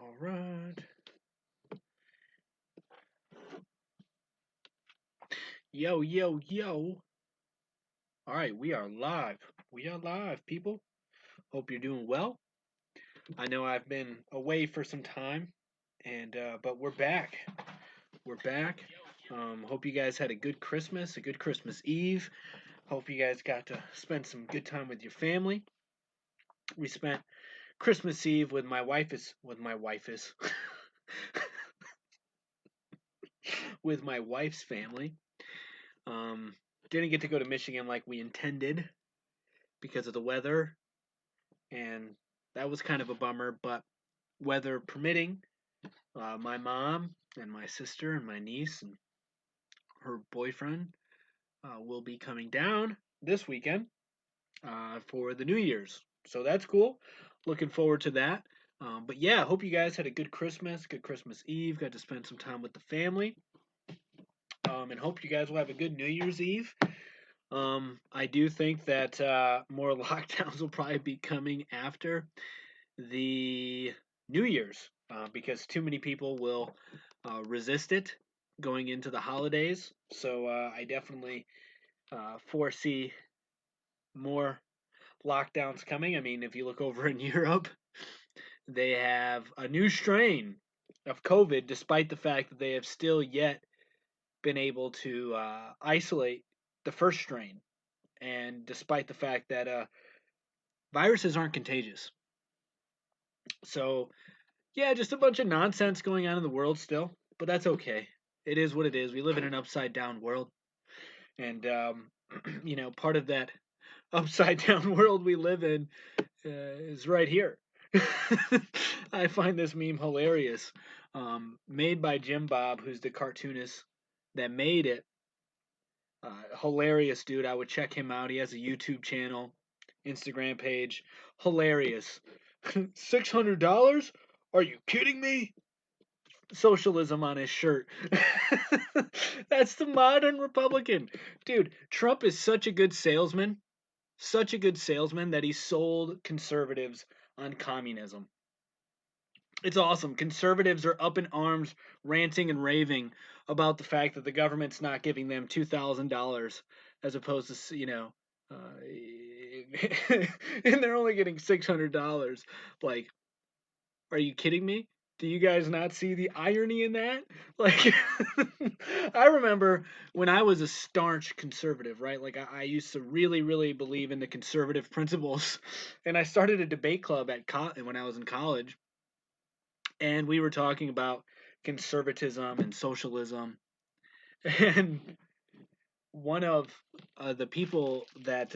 All right. Yo, yo, yo. All right, we are live. We are live, people. Hope you're doing well. I know I've been away for some time, and but we're back. We're back. Hope you guys had a good Christmas, a good Christmas Eve. Hope you guys got to spend some good time with your family. We spent Christmas Eve with my wife is with my wife's family. Um, didn't get to go to Michigan like we intended because of the weather, and that was kind of a bummer. But weather permitting, my mom and my sister and my niece and her boyfriend will be coming down this weekend for the New Year's. So that's cool. Looking forward to that. But yeah, hope you guys had a good Christmas Eve. Got to spend some time with the family. And hope you guys will have a good New Year's Eve. I do think that more lockdowns will probably be coming after the New Year's because too many people will resist it going into the holidays. So I definitely foresee more lockdowns coming. I mean, if you look over in Europe, they have a new strain of COVID, despite the fact that they have still yet been able to isolate the first strain, and despite the fact that viruses aren't contagious. So yeah, just a bunch of nonsense going on in the world still, but that's okay. It is what it is. We live in an upside down world, and part of that upside down world we live in is right here. I find this meme hilarious. Made by Jim Bob, who's the cartoonist that made it. Hilarious dude. I would check him out. He has a YouTube channel, Instagram page. Hilarious. $600? Are you kidding me? Socialism on his shirt. That's the modern Republican. Dude, Trump is such a good salesman that he sold conservatives on communism. It's awesome. Conservatives are up in arms, ranting and raving about the fact that the government's not giving them $2,000 as opposed to, and they're only getting $600. Like, are you kidding me? Do you guys not see the irony in that? Like, I remember when I was a staunch conservative, right? Like, I used to really, really believe in the conservative principles, and I started a debate club when I was in college, and we were talking about conservatism and socialism, and one of the people that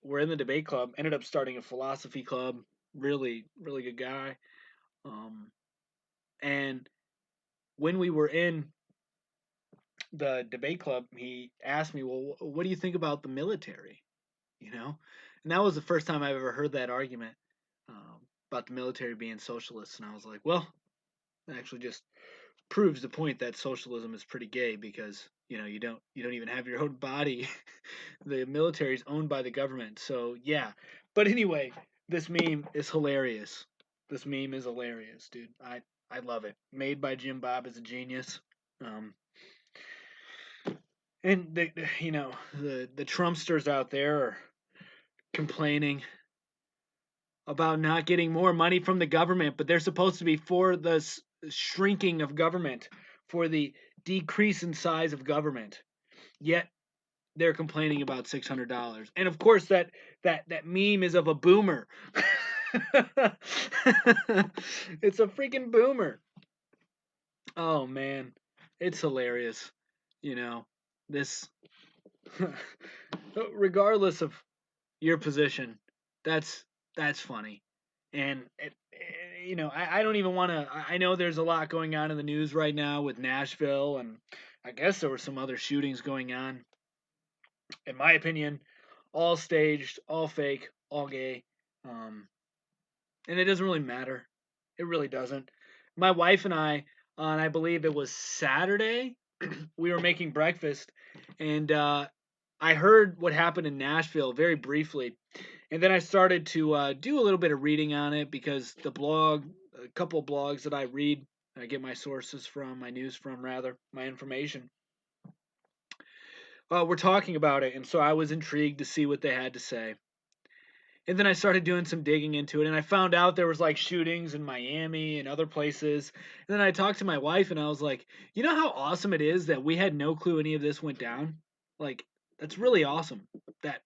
were in the debate club ended up starting a philosophy club. Really, really good guy. Um, and when we were in the debate club, he asked me, "Well, what do you think about the military?" You know, and that was the first time I've ever heard that argument about the military being socialist. And I was like, "Well, it actually just proves the point that socialism is pretty gay because you don't even have your own body. The military is owned by the government. So yeah." But anyway, this meme is hilarious. This meme is hilarious, dude. I love it. Made by Jim Bob is a genius. Um, and the Trumpsters out there are complaining about not getting more money from the government, but they're supposed to be for the shrinking of government, for the decrease in size of government. Yet they're complaining about $600, and of course that meme is of a boomer. It's a freaking boomer. Oh man, it's hilarious. You know this. Regardless of your position, that's that's funny, and I don't even want to. I know there's a lot going on in the news right now with Nashville, and I guess there were some other shootings going on. In my opinion, all staged, all fake, all gay, um, and it doesn't really matter. It really doesn't. My wife and I, on I believe it was Saturday, we were making breakfast, and I heard what happened in Nashville very briefly, And then I started to do a little bit of reading on it because a couple of blogs that I read, I get my sources from, my news from, rather, my information. We're talking about it, and so I was intrigued to see what they had to say. And then I started doing some digging into it, and I found out there was like shootings in Miami and other places. And then I talked to my wife, and I was like, you know how awesome it is that we had no clue any of this went down? Like, that's really awesome that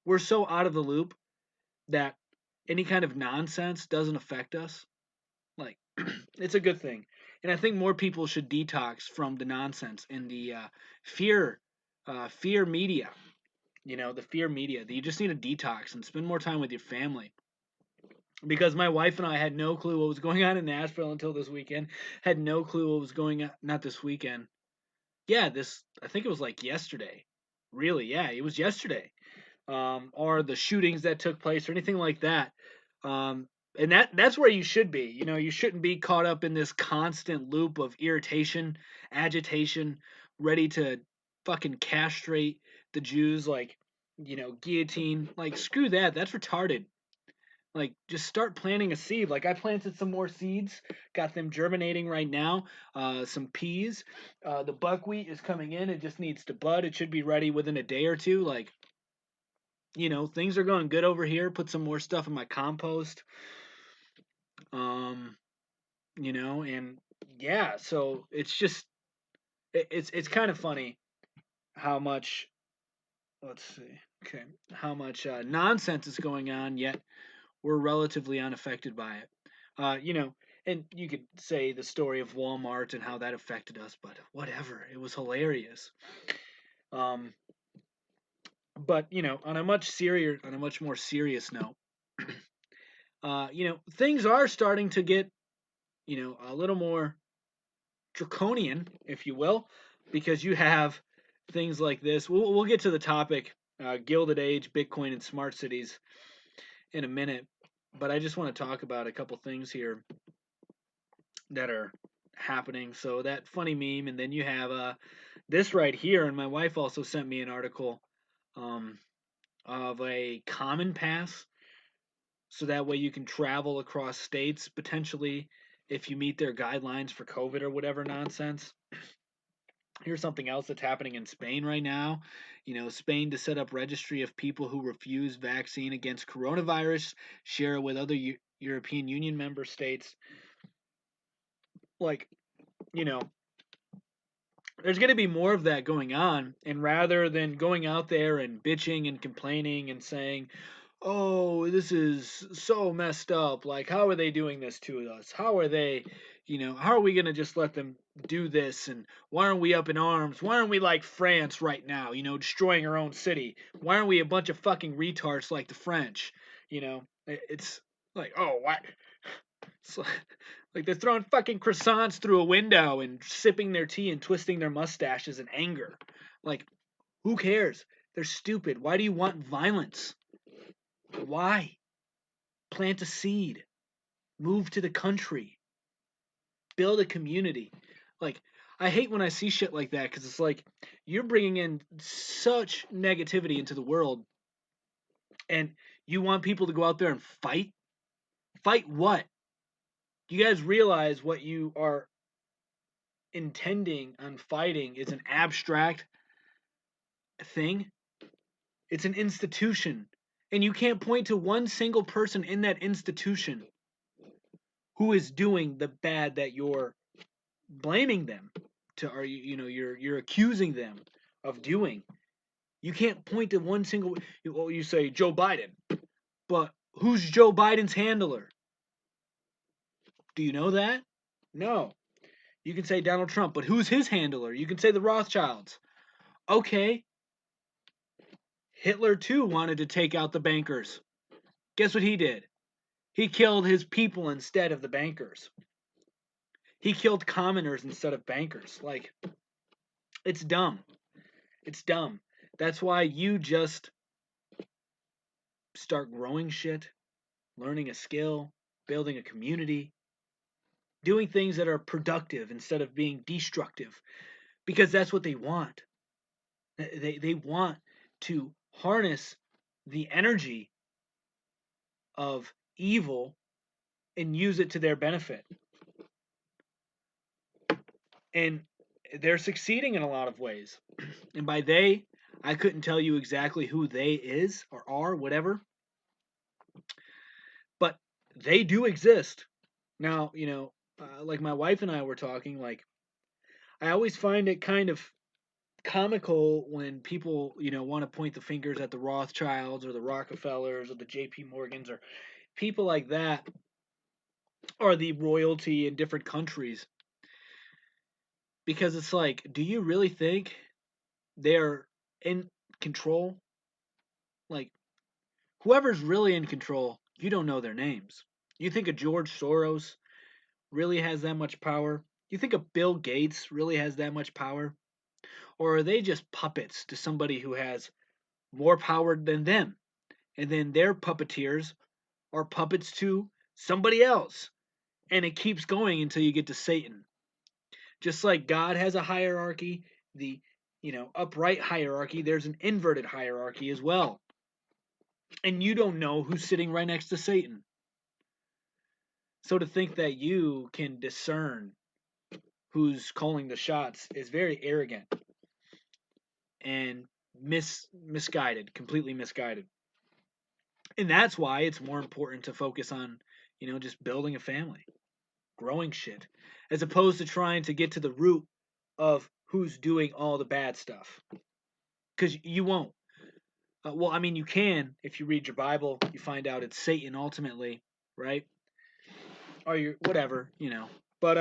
we're so out of the loop that any kind of nonsense doesn't affect us. Like, it's a good thing. And I think more people should detox from the nonsense and the fear, fear media. You know, the fear media. You just need a detox and spend more time with your family. Because my wife and I had no clue what was going on in Nashville until this weekend. Had no clue what was going on. Not this weekend. Yeah, this. I think it was like yesterday. Really? Yeah, it was yesterday. Or the shootings that took place or anything like that. And that's where you should be. You know, you shouldn't be caught up in this constant loop of irritation, agitation, ready to fucking castrate the Jews, like, guillotine. Like, screw that. That's retarded. Like, just start planting a seed. Like, I planted some more seeds, got them germinating right now. Some peas. The buckwheat is coming in. It just needs to bud. It should be ready within a day or two. Like, things are going good over here. Put some more stuff in my compost. Um, and yeah, so it's just it's kind of funny how much, let's see, okay, how much nonsense is going on, yet we're relatively unaffected by it. And you could say the story of Walmart and how that affected us, but whatever. It was hilarious. Um, but on a much more serious note, things are starting to get, a little more draconian, if you will, because you have things like this. We'll get to the topic, Gilded Age, Bitcoin, and smart cities in a minute, but I just want to talk about a couple things here that are happening. So that funny meme, and then you have this right here, and my wife also sent me an article um, of a common pass, so that way you can travel across states potentially if you meet their guidelines for COVID or whatever nonsense. Here's something else that's happening in Spain right now. Spain to set up registry of people who refuse vaccine against coronavirus, share it with other European Union member states. Like, you know, there's going to be more of that going on. And rather than going out there and bitching and complaining and saying, oh, this is so messed up. Like, how are they doing this to us? How are they, how are we going to just let them do this? And why aren't we up in arms? Why aren't we like France right now, destroying our own city? Why aren't we a bunch of fucking retards like the French? It's like, oh, what? It's like they're throwing fucking croissants through a window and sipping their tea and twisting their mustaches in anger. Like, who cares? They're stupid. Why do you want violence? Why? Plant a seed, move to the country, build a community. Like, I hate when I see shit like that because it's like you're bringing in such negativity into the world, and you want people to go out there and fight. Fight what? You guys realize what you are intending on fighting is an abstract thing? It's an institution. And you can't point to one single person in that institution who is doing the bad that you're blaming them to, or you're accusing them of doing. You can't point to one single. Well, you say Joe Biden, but who's Joe Biden's handler? Do you know that? No. You can say Donald Trump, but who's his handler? You can say the Rothschilds. Okay. Hitler too wanted to take out the bankers. Guess what he did? He killed his people instead of the bankers. He killed commoners instead of bankers. Like, it's dumb. It's dumb. That's why you just start growing shit, learning a skill, building a community, doing things that are productive instead of being destructive, because that's what they want. They want to harness the energy of evil and use it to their benefit. And they're succeeding in a lot of ways. And by they, I couldn't tell you exactly who they is or are, whatever, but they do exist. Now, like my wife and I were talking, like, I always find it kind of comical when people, want to point the fingers at the Rothschilds or the Rockefellers or the JP Morgans or people like that, or the royalty in different countries, because it's like, do you really think they're in control? Like, whoever's really in control, you don't know their names. You think a George Soros really has that much power? You think a Bill Gates really has that much power? Or are they just puppets to somebody who has more power than them? And then their puppeteers are puppets to somebody else. And it keeps going until you get to Satan. Just like God has a hierarchy, the upright hierarchy, there's an inverted hierarchy as well. And you don't know who's sitting right next to Satan. So to think that you can discern who's calling the shots is very arrogant and misguided, completely misguided. And that's why it's more important to focus on, just building a family, growing shit, as opposed to trying to get to the root of who's doing all the bad stuff. Because you won't. Well, I mean, you can if you read your Bible. You find out it's Satan ultimately, right? Or you whatever, But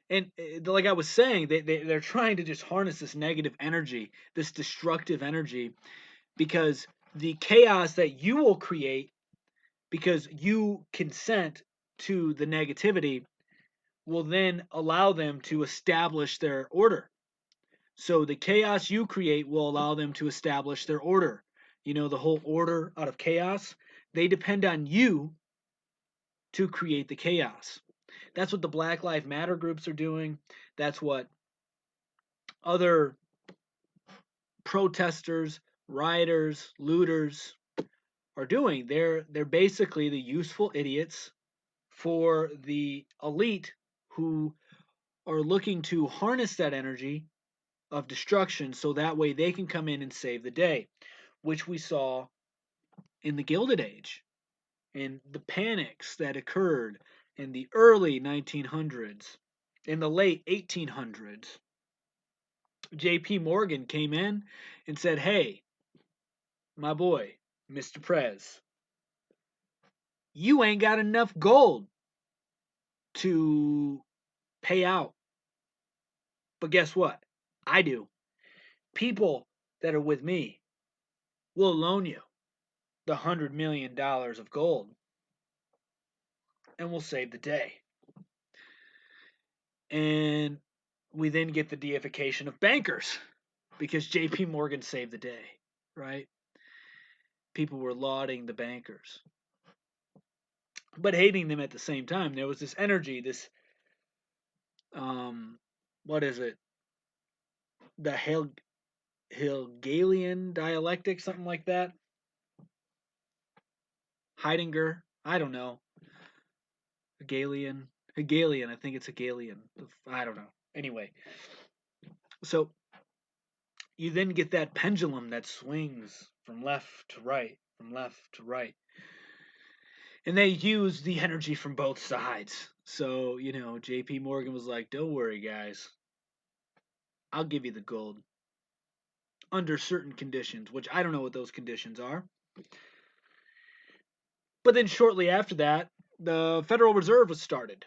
and like I was saying, they're trying to just harness this negative energy, this destructive energy, because the chaos that you will create because you consent to the negativity will then allow them to establish their order. So the chaos you create will allow them to establish their order. The whole order out of chaos, they depend on you to create the chaos. That's what the Black Lives Matter groups are doing. That's what other protesters, rioters, looters are doing. They're basically the useful idiots for the elite who are looking to harness that energy of destruction so that way they can come in and save the day, which we saw in the Gilded Age and the panics that occurred in the early 1900s, in the late 1800s. JP Morgan came in and said, "Hey, my boy, Mr. Prez, you ain't got enough gold to pay out. But guess what? I do. People that are with me will loan you the $100 million of gold and we'll save the day." And we then get the deification of bankers because JP Morgan saved the day, right? People were lauding the bankers, but hating them at the same time. There was this energy, this, what is it? The Hegelian dialectic, something like that. Heidegger, I don't know. Hegelian, I think it's Hegelian. I don't know. Anyway, so you then get that pendulum that swings from left to right, from left to right. And they use the energy from both sides. So, JP Morgan was like, "Don't worry, guys. I'll give you the gold under certain conditions," which I don't know what those conditions are. But then shortly after that, the Federal Reserve was started.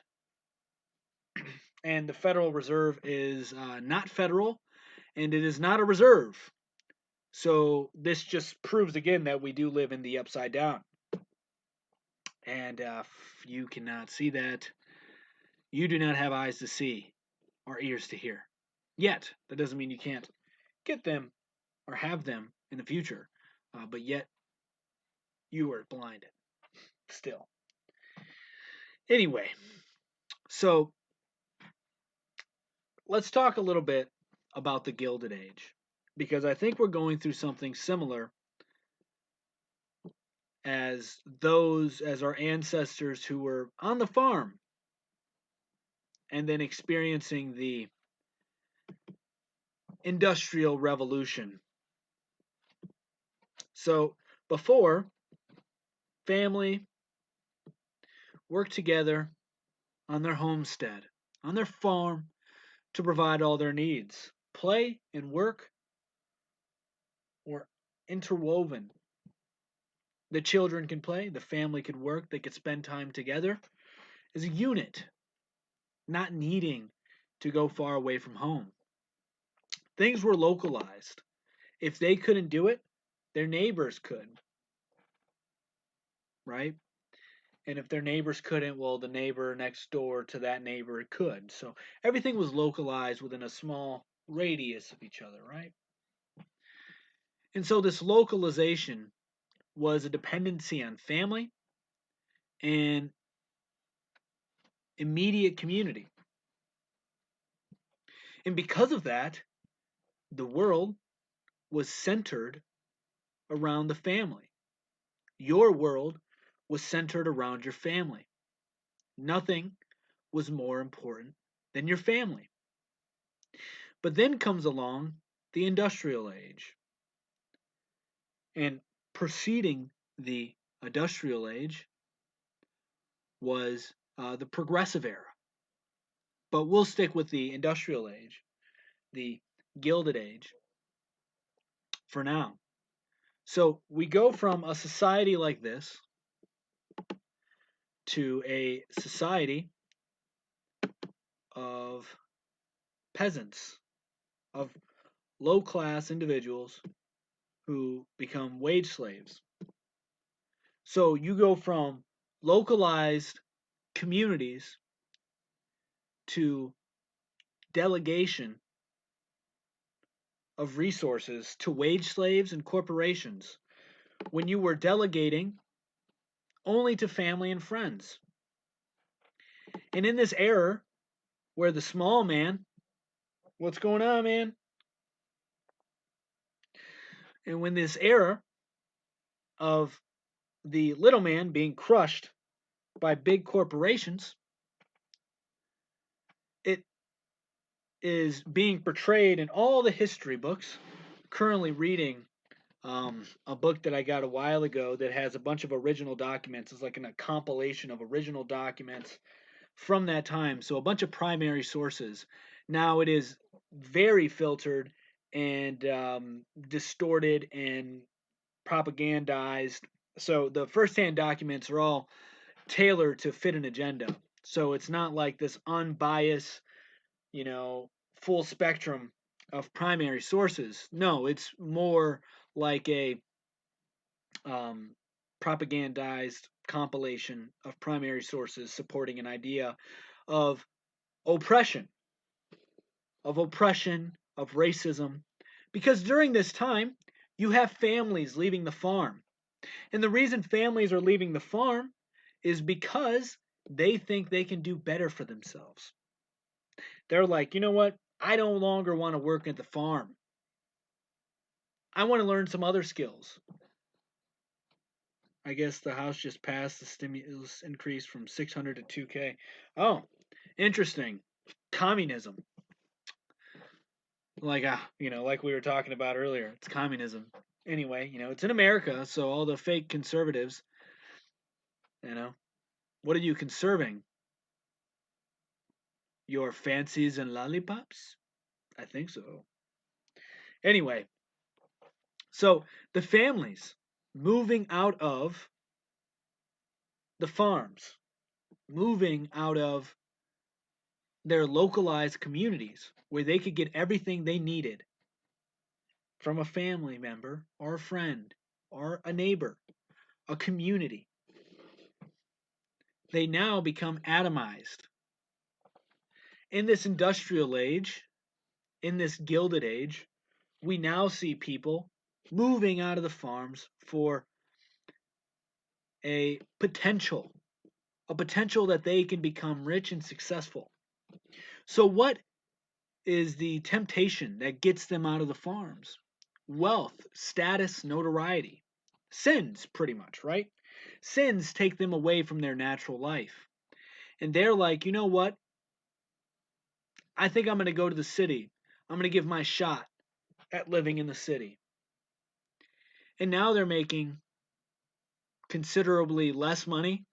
And the Federal Reserve is not federal and it is not a reserve. So this just proves again that we do live in the upside down. And if you cannot see that, you do not have eyes to see or ears to hear. Yet, that doesn't mean you can't get them or have them in the future. But yet, you are blinded still. Anyway, so let's talk a little bit about the Gilded Age because I think we're going through something similar as our ancestors who were on the farm and then experiencing the industrial revolution. So before, family worked together on their homestead, on their farm, to provide all their needs. Play and work were interwoven. The children can play, the family could work, they could spend time together as a unit, not needing to go far away from home. Things were localized. If they couldn't do it, their neighbors could, right? And if their neighbors couldn't, well, the neighbor next door to that neighbor could. So everything was localized within a small radius of each other, right? And so this localization was a dependency on family and immediate community. And because of that, the world was centered around the family. Your world was centered around your family. Nothing was more important than your family. But then comes along the industrial age. And preceding the industrial age was the progressive era. But we'll stick with the industrial age, the Gilded Age, for now. So we go from a society like this to a society of peasants, of low class individuals who become wage slaves. So you go from localized communities to delegation of resources to wage slaves and corporations when you were delegating only to family and friends. And in this era where the small man, what's going on, man? And when this era of the little man being crushed by big corporations, it is being portrayed in all the history books. Currently reading a book that I got a while ago that has a bunch of original documents. It's like a compilation of original documents from that time. So a bunch of primary sources. Now it is very filtered and distorted and propagandized. So the first-hand documents are all tailored to fit an agenda. So it's not like this unbiased, you know, full spectrum of primary sources. No, it's more like a um, propagandized compilation of primary sources supporting an idea of oppression, of racism. Because during this time, you have families leaving the farm. And the reason families are leaving the farm is because they think they can do better for themselves. They're like, you know what? I no longer want to work at the farm. I want to learn some other skills. I guess the House just passed the stimulus increase from 600 to 2K. Oh, interesting. Communism. Like like we were talking about earlier, it's communism. Anyway, it's in America, so all the fake conservatives, you know, what are you conserving? Your fancies and lollipops? I think so. Anyway, so the families moving out of the farms, moving out of their localized communities where they could get everything they needed from a family member or a friend or a neighbor, a community. They now become atomized. In this industrial age, in this Gilded Age, we now see people moving out of the farms for a potential, a potential that they can become rich and successful. So, what is the temptation that gets them out of the farms? Wealth, status, notoriety. Sins, pretty much, right? sins take them away from their natural life. And they're like, you know what? I think I'm going to go to the city. I'm going to give my shot at living in the city. And now they're making considerably less money,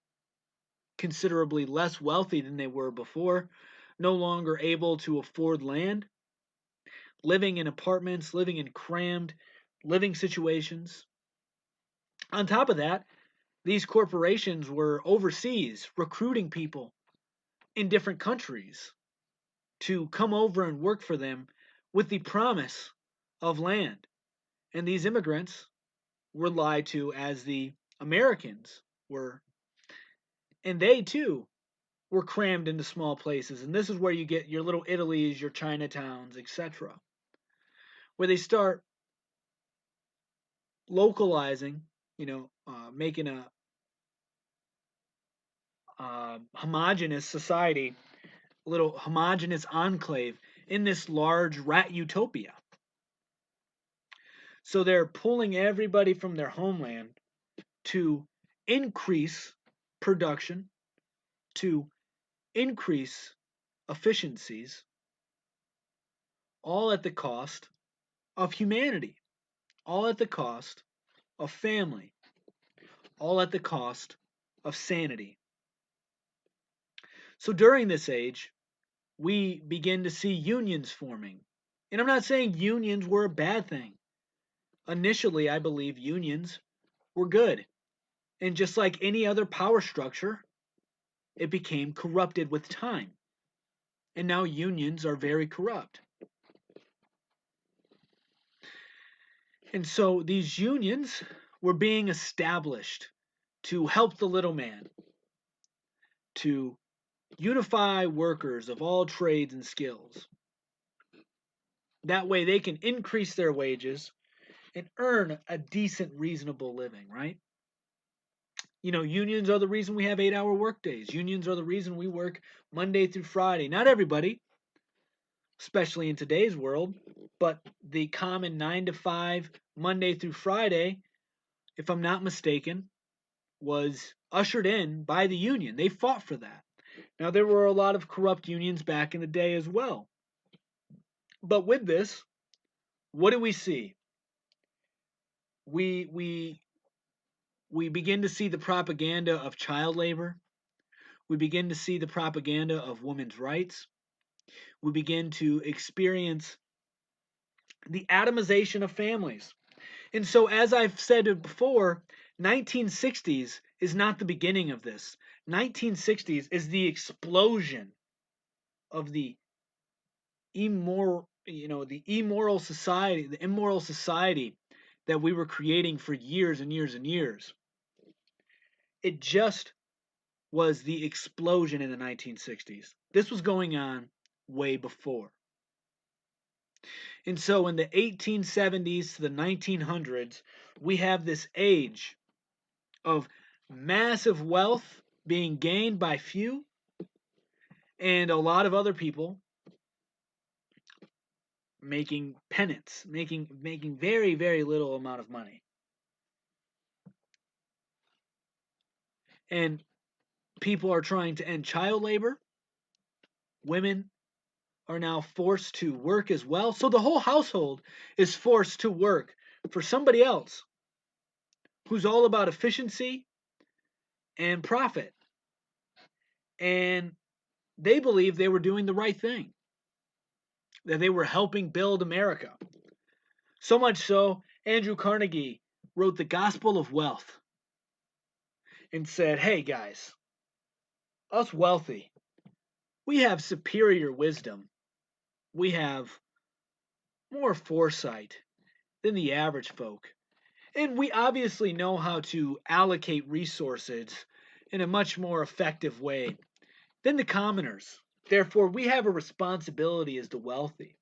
considerably less wealthy than they were before, no longer able to afford land, living in apartments, living in crammed living situations. On top of that, these corporations were overseas recruiting people in different countries to come over and work for them with the promise of land. And these immigrants were lied to as the Americans were. And they too were crammed into small places. And this is where you get your little Italys, your Chinatowns, etc., where they start localizing, making a homogenous society, a little homogenous enclave in this large rat utopia. So they're pulling everybody from their homeland to increase production, to increase efficiencies, all at the cost of humanity, all at the cost of family, all at the cost of sanity. So during this age, we begin to see unions forming. And I'm not saying unions were a bad thing. Initially, I believe unions were good. And just like any other power structure, it became corrupted with time. And now unions are very corrupt. And so these unions were being established to help the little man, to unify workers of all trades and skills. That way they can increase their wages and earn a decent, reasonable living, right? Unions are the reason we have 8-hour workdays. Unions are the reason we work Monday through Friday. Not everybody, especially in today's world, but the common 9 to 5, Monday through Friday, if I'm not mistaken, was ushered in by the union. They fought for that. Now, there were a lot of corrupt unions back in the day as well. But with this, what do we see? We begin to see the propaganda of child labor. We begin to see the propaganda of women's rights. We begin to experience the atomization of families. And so, as I've said before, 1960s is not the beginning of this. 1960s is the explosion of the immoral society that we were creating for years and years and years. It just was the explosion in the 1960s. This was going on way before. And so in the 1870s to the 1900s, we have this age of massive wealth being gained by few and a lot of other people making penance, making very, very little amount of money. And people are trying to end child labor. Women are now forced to work as well. So the whole household is forced to work for somebody else who's all about efficiency and profit. And they believe they were doing the right thing, that they were helping build America. So much so, Andrew Carnegie wrote The Gospel of Wealth and said, hey guys, us wealthy, we have superior wisdom. We have more foresight than the average folk. And we obviously know how to allocate resources in a much more effective way than the commoners. Therefore, we have a responsibility as the wealthy.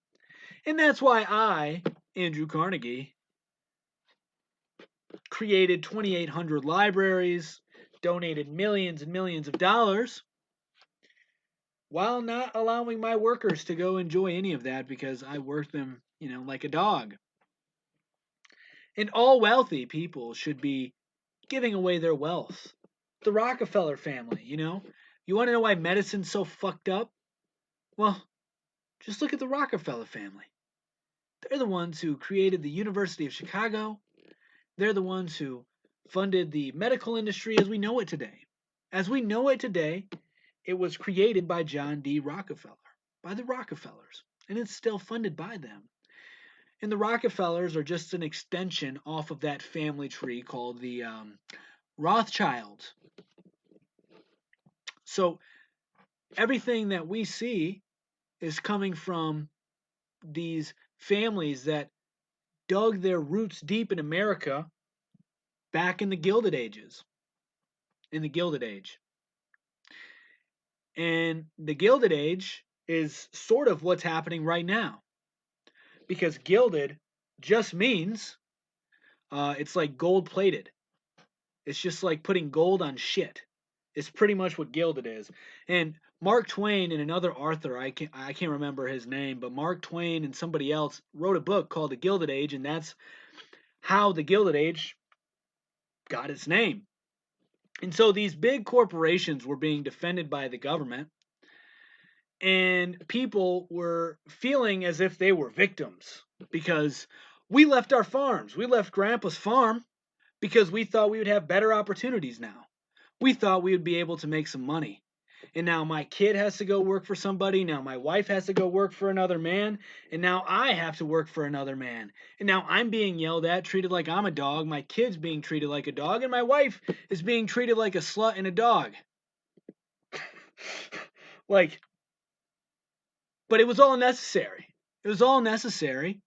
And that's why I, Andrew Carnegie, created 2,800 libraries, donated millions and millions of dollars, while not allowing my workers to go enjoy any of that because I work them, like a dog. And all wealthy people should be giving away their wealth The Rockefeller family, You want to know why medicine's so fucked up? Well, just look at the Rockefeller family. They're the ones who created the University of Chicago. They're the ones who funded the medical industry as we know it today. As we know it today, it was created by John D. Rockefeller, by the Rockefellers, and it's still funded by them. And the Rockefellers are just an extension off of that family tree called the Rothschilds. So everything that we see is coming from these families that dug their roots deep in America back in the Gilded Ages. In the Gilded Age. And the Gilded Age is sort of what's happening right now. Because gilded just means it's like gold plated. It's just like putting gold on shit. It's pretty much what gilded is. And Mark Twain and another author, I can't remember his name, but Mark Twain and somebody else wrote a book called The Gilded Age, and that's how the Gilded Age got its name. And so these big corporations were being defended by the government, and people were feeling as if they were victims because we left our farms. We left Grandpa's farm because we thought we would have better opportunities now. We thought we would be able to make some money. And now my kid has to go work for somebody. Now my wife has to go work for another man. And now I have to work for another man. And now I'm being yelled at, treated like I'm a dog. My kid's being treated like a dog. And my wife is being treated like a slut and a dog. Like, but it was all necessary. It was all necessary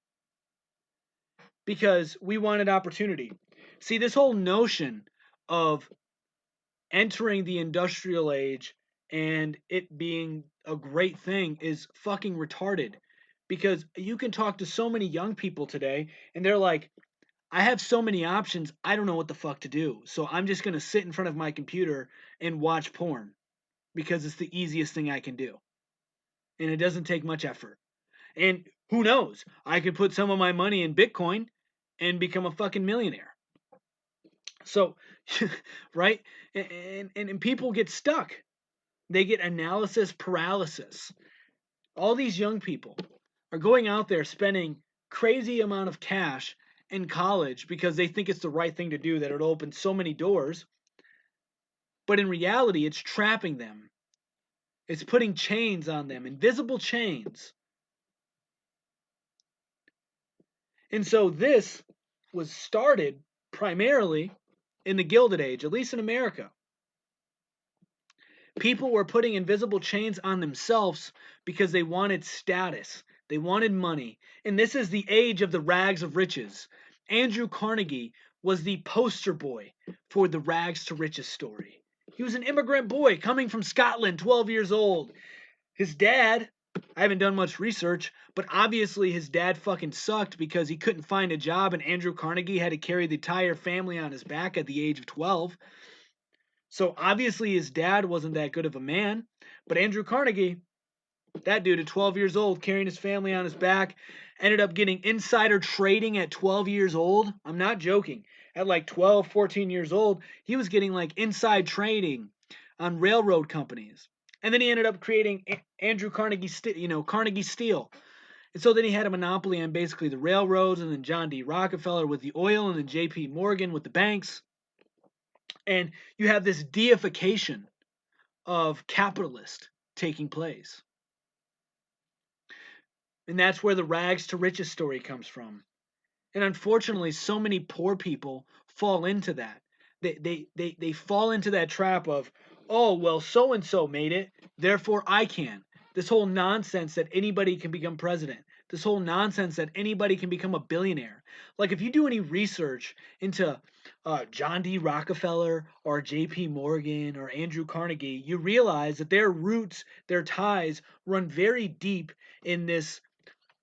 because we wanted opportunity. See, this whole notion of entering the industrial age and it being a great thing is fucking retarded because you can talk to so many young people today and they're like, I have so many options, I don't know what the fuck to do. So I'm just going to sit in front of my computer and watch porn because it's the easiest thing I can do. And it doesn't take much effort. And who knows? I could put some of my money in Bitcoin and become a fucking millionaire. So, right? And people get stuck. They get analysis paralysis. All these young people are going out there spending crazy amount of cash in college because they think it's the right thing to do, that it'll open so many doors. But in reality, it's trapping them. It's putting chains on them, invisible chains. And so this was started primarily in the Gilded Age, at least in America. People were putting invisible chains on themselves because they wanted status. They wanted money. And this is the age of the rags of riches. Andrew Carnegie was the poster boy for the rags to riches story. He was an immigrant boy coming from Scotland, 12 years old. His dad, I haven't done much research, but obviously his dad fucking sucked because he couldn't find a job and Andrew Carnegie had to carry the entire family on his back at the age of 12. So obviously his dad wasn't that good of a man, but Andrew Carnegie, that dude at 12 years old, carrying his family on his back, ended up getting insider trading at 12 years old. I'm not joking. At like 12, 14 years old, he was getting like inside trading on railroad companies. And then he ended up creating Andrew Carnegie, Carnegie Steel. And so then he had a monopoly on basically the railroads, and then John D. Rockefeller with the oil, and then J.P. Morgan with the banks. And you have this deification of capitalist taking place. And that's where the rags to riches story comes from. And unfortunately, so many poor people fall into that. They fall into that trap of, oh, well, so and so made it, therefore I can. This whole nonsense that anybody can become president. This whole nonsense that anybody can become a billionaire. Like, if you do any research into John D. Rockefeller or J.P. Morgan or Andrew Carnegie, you realize that their roots, their ties run very deep in this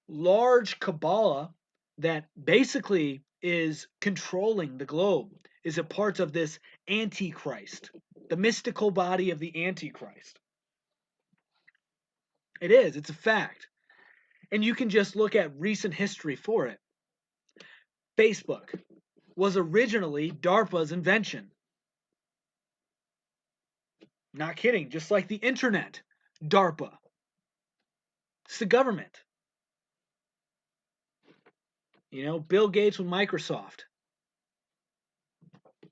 large Kabbalah that basically is controlling the globe, is a part of this Antichrist, the mystical body of the Antichrist. It is, it's a fact. And you can just look at recent history for it. Facebook was originally DARPA's invention. Not kidding. Just like the internet, DARPA. It's the government. Bill Gates with Microsoft.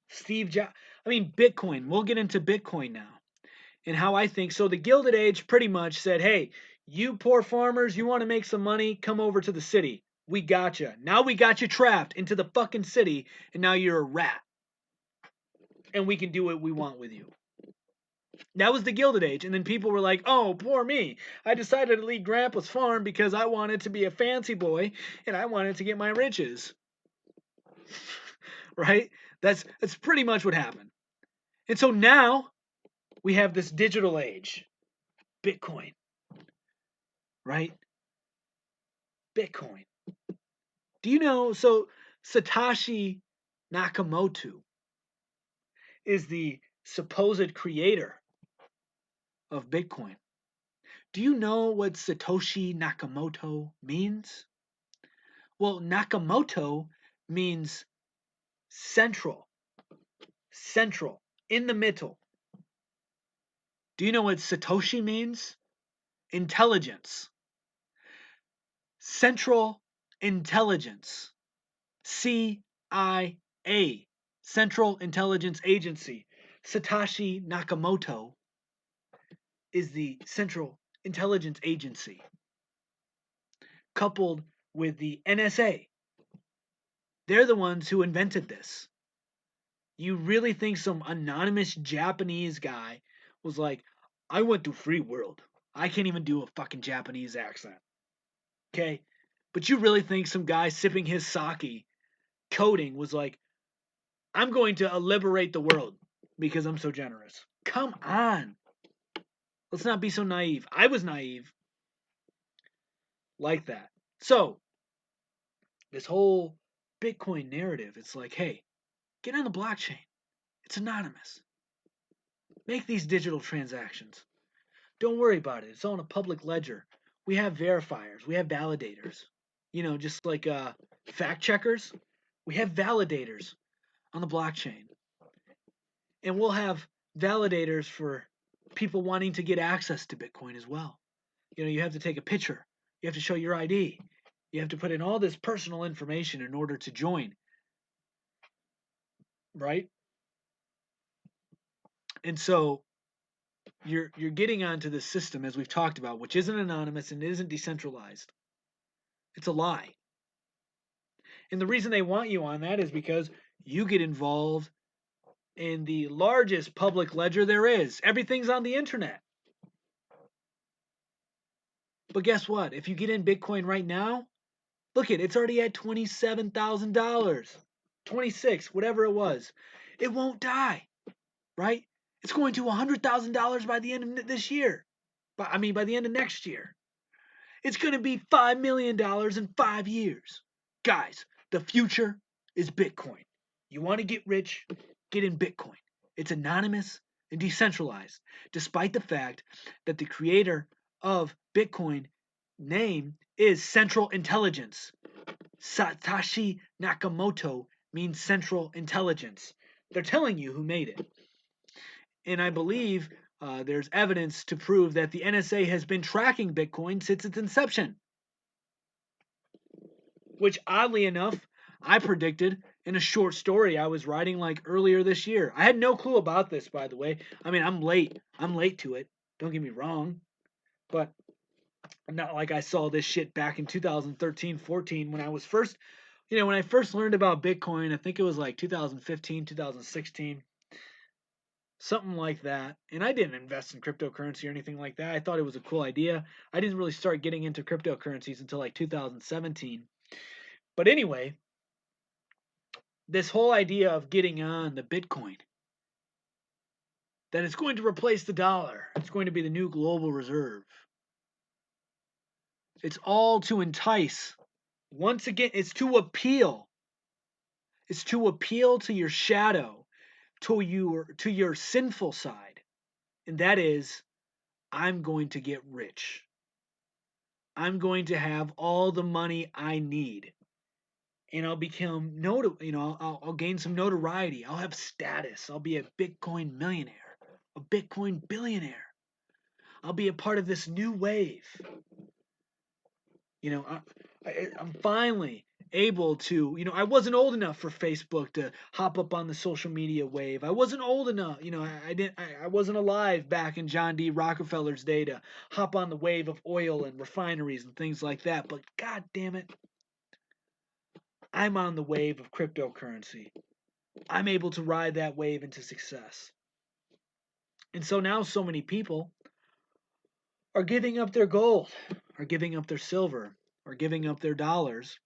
Steve Jobs. I mean, Bitcoin. We'll get into Bitcoin now and how I think. So the Gilded Age pretty much said, hey, you poor farmers, you want to make some money? Come over to the city. We got you. Now we got you trapped into the fucking city, and now you're a rat. And we can do what we want with you. That was the Gilded Age. And then people were like, oh, poor me. I decided to leave Grandpa's farm because I wanted to be a fancy boy and I wanted to get my riches. Right? That's pretty much what happened. And so now we have this digital age. Bitcoin. Right? Bitcoin. Do you know? So Satoshi Nakamoto is the supposed creator of Bitcoin. Do you know what Satoshi Nakamoto means? Well, Nakamoto means central, central, in the middle. Do you know what Satoshi means? Intelligence. Central Intelligence. CIA. Central Intelligence Agency. Satoshi Nakamoto is the Central Intelligence Agency, coupled with the NSA. They're the ones who invented this. You really think some anonymous Japanese guy was like, I went to free world. I can't even do a fucking Japanese accent. Okay? But you really think some guy sipping his sake coding was like, I'm going to liberate the world because I'm so generous. Come on. Let's not be so naive. I was naive like that. So, this whole Bitcoin narrative, it's like, hey, get on the blockchain. It's anonymous. Make these digital transactions. Don't worry about it. It's all in a public ledger. We have verifiers. We have validators. Just like fact checkers. We have validators on the blockchain. And we'll have validators for people wanting to get access to Bitcoin as well. You have to take a picture. You have to show your ID. You have to put in all this personal information in order to join. Right? And so you're getting onto this system, as we've talked about, which isn't anonymous and isn't decentralized. It's a lie. And the reason they want you on that is because you get involved in the largest public ledger there is. Everything's on the internet. But guess what? If you get in Bitcoin right now, look it's already at $27,000. 26, whatever it was. It won't die, right? It's going to $100,000 by the end of this year. By the end of next year. It's going to be $5 million in 5 years. Guys, the future is Bitcoin. You want to get rich? Get in Bitcoin. It's anonymous and decentralized, despite the fact that the creator of Bitcoin name is Central Intelligence. Satoshi Nakamoto means Central Intelligence. They're telling you who made it. And I believe there's evidence to prove that the NSA has been tracking Bitcoin since its inception. Which, oddly enough, I predicted in a short story I was writing like earlier this year. I had no clue about this, by the way. I mean, I'm late. I'm late to it. Don't get me wrong. But not like I saw this shit back in 2013, 14 when I was first, when I first learned about Bitcoin. I think it was like 2015, 2016. Something like that. And I didn't invest in cryptocurrency or anything like that. I thought it was a cool idea. I didn't really start getting into cryptocurrencies until like 2017. But anyway, this whole idea of getting on the Bitcoin, that it's going to replace the dollar, it's going to be the new global reserve. It's all to entice. Once again, it's to appeal. It's to appeal to your shadow, to your sinful side. And that is, I'm going to get rich. I'm going to have all the money I need. And I'll become I'll gain some notoriety. I'll have status. I'll be a Bitcoin millionaire. a Bitcoin billionaire. I'll be a part of this new wave. You know, I'm finally able to, I wasn't old enough for Facebook to hop up on the social media wave. I wasn't old enough, I wasn't alive back in John D. Rockefeller's day to hop on the wave of oil and refineries and things like that. But god damn it, I'm on the wave of cryptocurrency. I'm able to ride that wave into success. And so now so many people are giving up their gold, are giving up their silver, or giving up their dollars.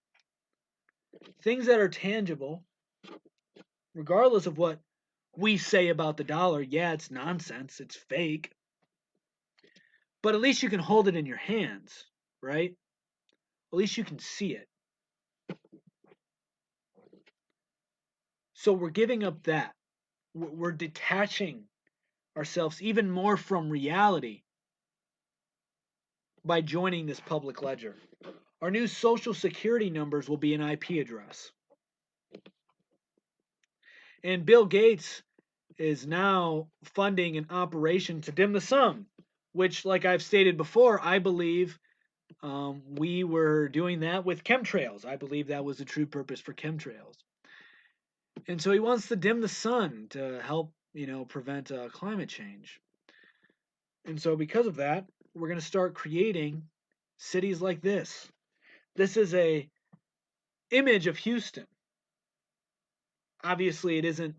Things that are tangible, regardless of what we say about the dollar. Yeah, it's nonsense, it's fake. But at least you can hold it in your hands, right? At least you can see it. So we're giving up that. We're detaching ourselves even more from reality by joining this public ledger. Our new social security numbers will be an IP address. And Bill Gates is now funding an operation to dim the sun, which, like I've stated before, I believe we were doing that with chemtrails. I believe that was the true purpose for chemtrails. And so he wants to dim the sun to help, prevent climate change. And so because of that, we're going to start creating cities like this. This is a image of Houston. Obviously, it isn't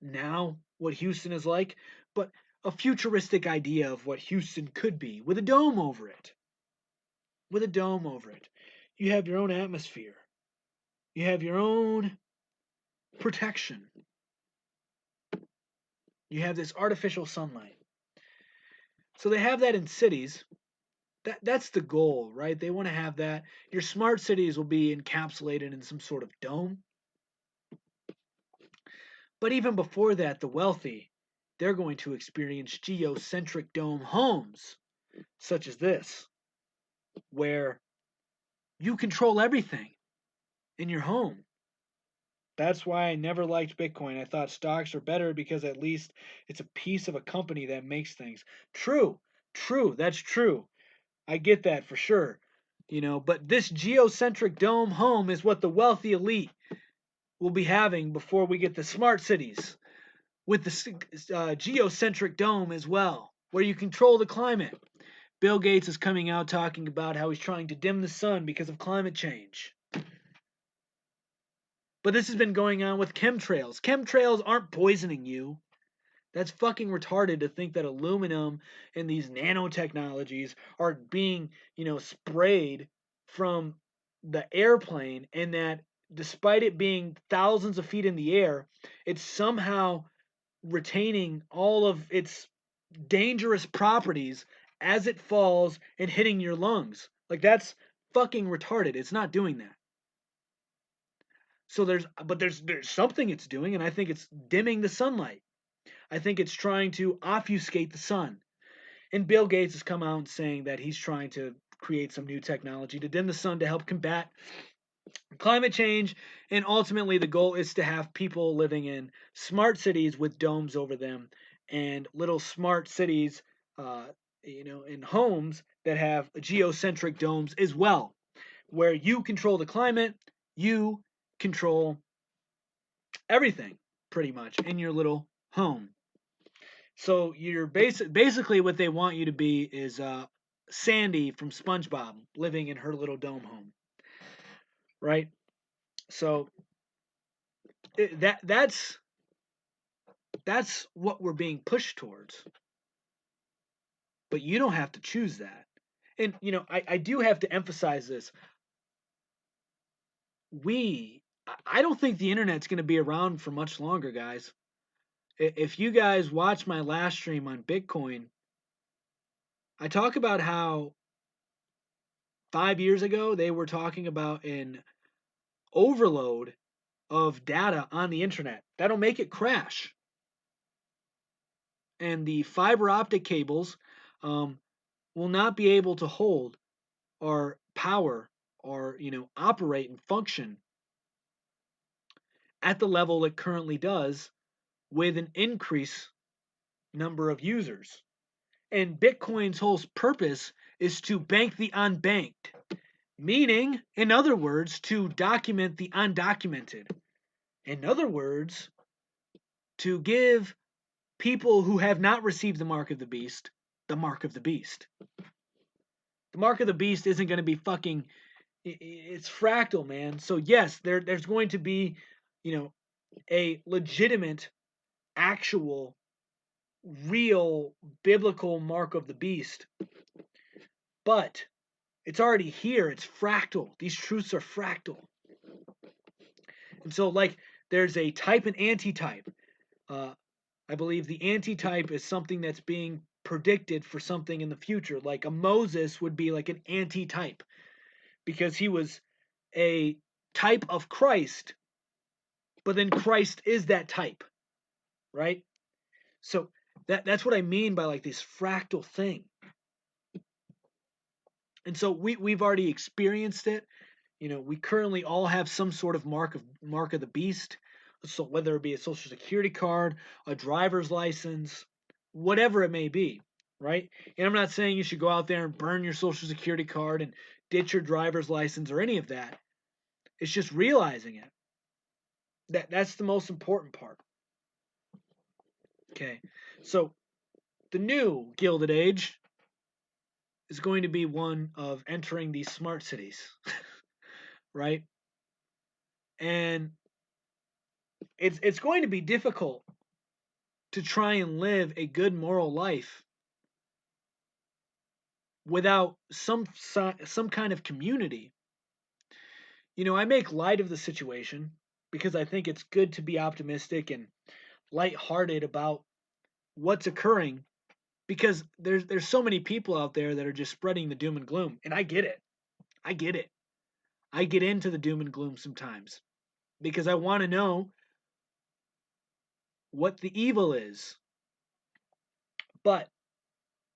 now what Houston is like, but a futuristic idea of what Houston could be with a dome over it. With a dome over it. You have your own atmosphere. You have your own protection. You have this artificial sunlight. So they have that in cities. That's the goal, right? They want to have that. Your smart cities will be encapsulated in some sort of dome. But even before that, the wealthy, they're going to experience geocentric dome homes, such as this, where you control everything in your home. That's why I never liked Bitcoin. I thought stocks are better because at least it's a piece of a company that makes things. True, that's true. I get that for sure. But this geocentric dome home is what the wealthy elite will be having before we get the smart cities with the geocentric dome as well, where you control the climate. Bill Gates is coming out talking about how he's trying to dim the sun because of climate change. But this has been going on with chemtrails. Chemtrails aren't poisoning you. That's fucking retarded to think that aluminum and these nanotechnologies are being, sprayed from the airplane, and that despite it being thousands of feet in the air, it's somehow retaining all of its dangerous properties as it falls and hitting your lungs. Like, that's fucking retarded. It's not doing that. So there's something it's doing, and I think it's dimming the sunlight. I think it's trying to obfuscate the sun. And Bill Gates has come out saying that he's trying to create some new technology to dim the sun to help combat climate change. And ultimately, the goal is to have people living in smart cities with domes over them, and little smart cities, in homes that have geocentric domes as well, where you control the climate, you control everything pretty much in your little home. So you're basically what they want you to be is Sandy from SpongeBob living in her little dome home, right? So that's what we're being pushed towards. But you don't have to choose that. And I do have to emphasize this. I don't think the internet's going to be around for much longer, guys. If you guys watch my last stream on Bitcoin, I talk about how 5 years ago they were talking about an overload of data on the internet that'll make it crash. And the fiber optic cables will not be able to hold or power or operate and function at the level it currently does with an increase number of users. And Bitcoin's whole purpose is to bank the unbanked, meaning, in other words, to document the undocumented. In other words, to give people who have not received the mark of the beast the mark of the beast. The mark of the beast isn't going to be fucking. It's fractal, man. So yes, there's going to be, you know, a legitimate, actual, real, biblical mark of the beast, but it's already here. It's fractal. These truths are fractal. And so, like, there's a type and antitype. Uh, I believe the antitype is something that's being predicted for something in the future. Like a Moses would be like an antitype because he was a type of Christ, but then Christ is that type, right? So that's what I mean by like this fractal thing. And so we've already experienced it. You know, we currently all have some sort of mark of the beast. So whether it be a social security card, a driver's license, whatever it may be, right? And I'm not saying you should go out there and burn your social security card and ditch your driver's license or any of that. It's just realizing it. That's the most important part. Okay. So the new Gilded Age is going to be one of entering these smart cities, right? And it's going to be difficult to try and live a good moral life without some kind of community. You know, I make light of the situation because I think it's good to be optimistic and lighthearted about what's occurring because there's so many people out there that are just spreading the doom and gloom, and I get it. I get it. I get into the doom and gloom sometimes because I want to know what the evil is. But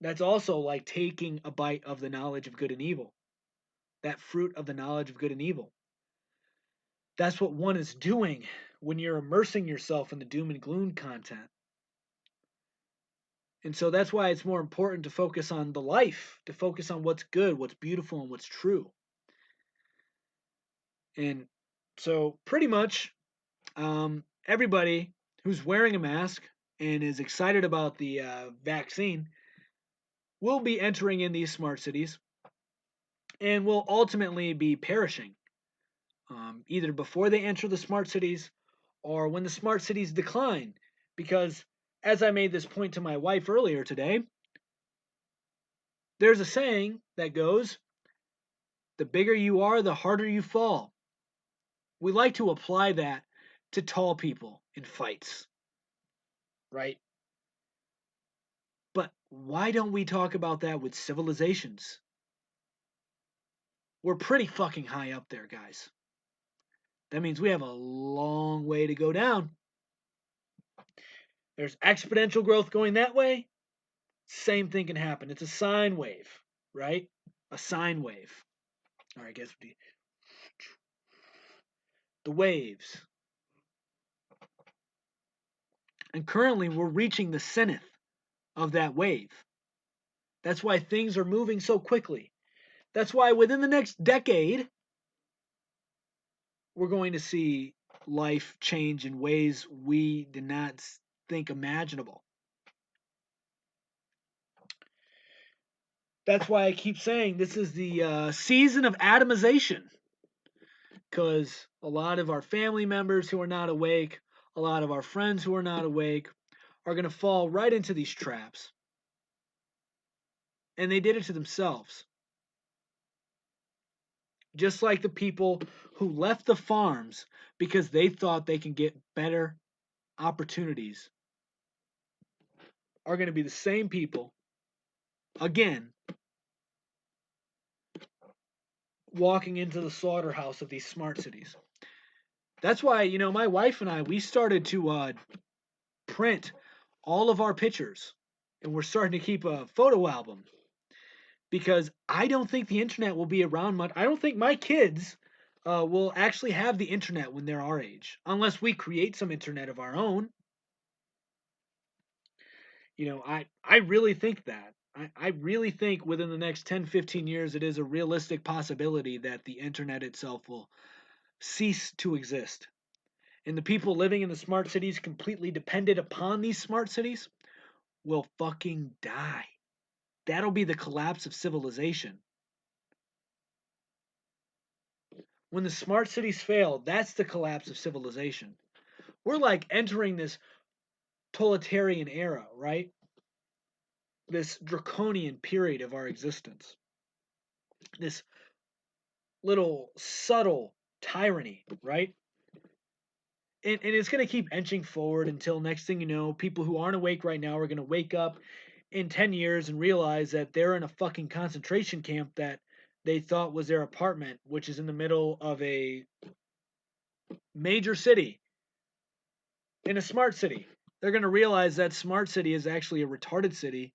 that's also like taking a bite of the knowledge of good and evil, that fruit of the knowledge of good and evil. That's what one is doing when you're immersing yourself in the doom and gloom content. And so that's why it's more important to focus on the life, to focus on what's good, what's beautiful, and what's true. And so, pretty much, everybody who's wearing a mask and is excited about the vaccine will be entering in these smart cities and will ultimately be perishing, either before they enter the smart cities or when the smart cities decline. Because, as I made this point to my wife earlier today, there's a saying that goes, the bigger you are, the harder you fall. We like to apply that to tall people in fights, right? But why don't we talk about that with civilizations? We're pretty fucking high up there, guys. That means we have a long way to go down. There's exponential growth going that way. Same thing can happen. It's a sine wave, right? A sine wave. All right, I guess the waves. And currently we're reaching the zenith of that wave. That's why things are moving so quickly. That's why within the next decade, we're going to see life change in ways we did not think imaginable. That's why I keep saying this is the season of atomization, because a lot of our family members who are not awake, a lot of our friends who are not awake, are going to fall right into these traps. And they did it to themselves. Just like the people who left the farms because they thought they can get better opportunities are going to be the same people again walking into the slaughterhouse of these smart cities. That's why, you know, my wife and I, we started to print all of our pictures and we're starting to keep a photo album because I don't think the internet will be around much. I don't think my kids will actually have the internet when they're our age, unless we create some internet of our own. I really think that. I really think within the next 10, 15 years, it is a realistic possibility that the internet itself will cease to exist. And the people living in the smart cities, completely dependent upon these smart cities, will fucking die. That'll be the collapse of civilization. When the smart cities fail, that's the collapse of civilization. We're like entering this totalitarian era, right? This draconian period of our existence. This little subtle tyranny, right? And it's going to keep inching forward until next thing you know, people who aren't awake right now are going to wake up in 10 years and realize that they're in a fucking concentration camp that they thought was their apartment, which is in the middle of a major city, in a smart city. They're going to realize that smart city is actually a retarded city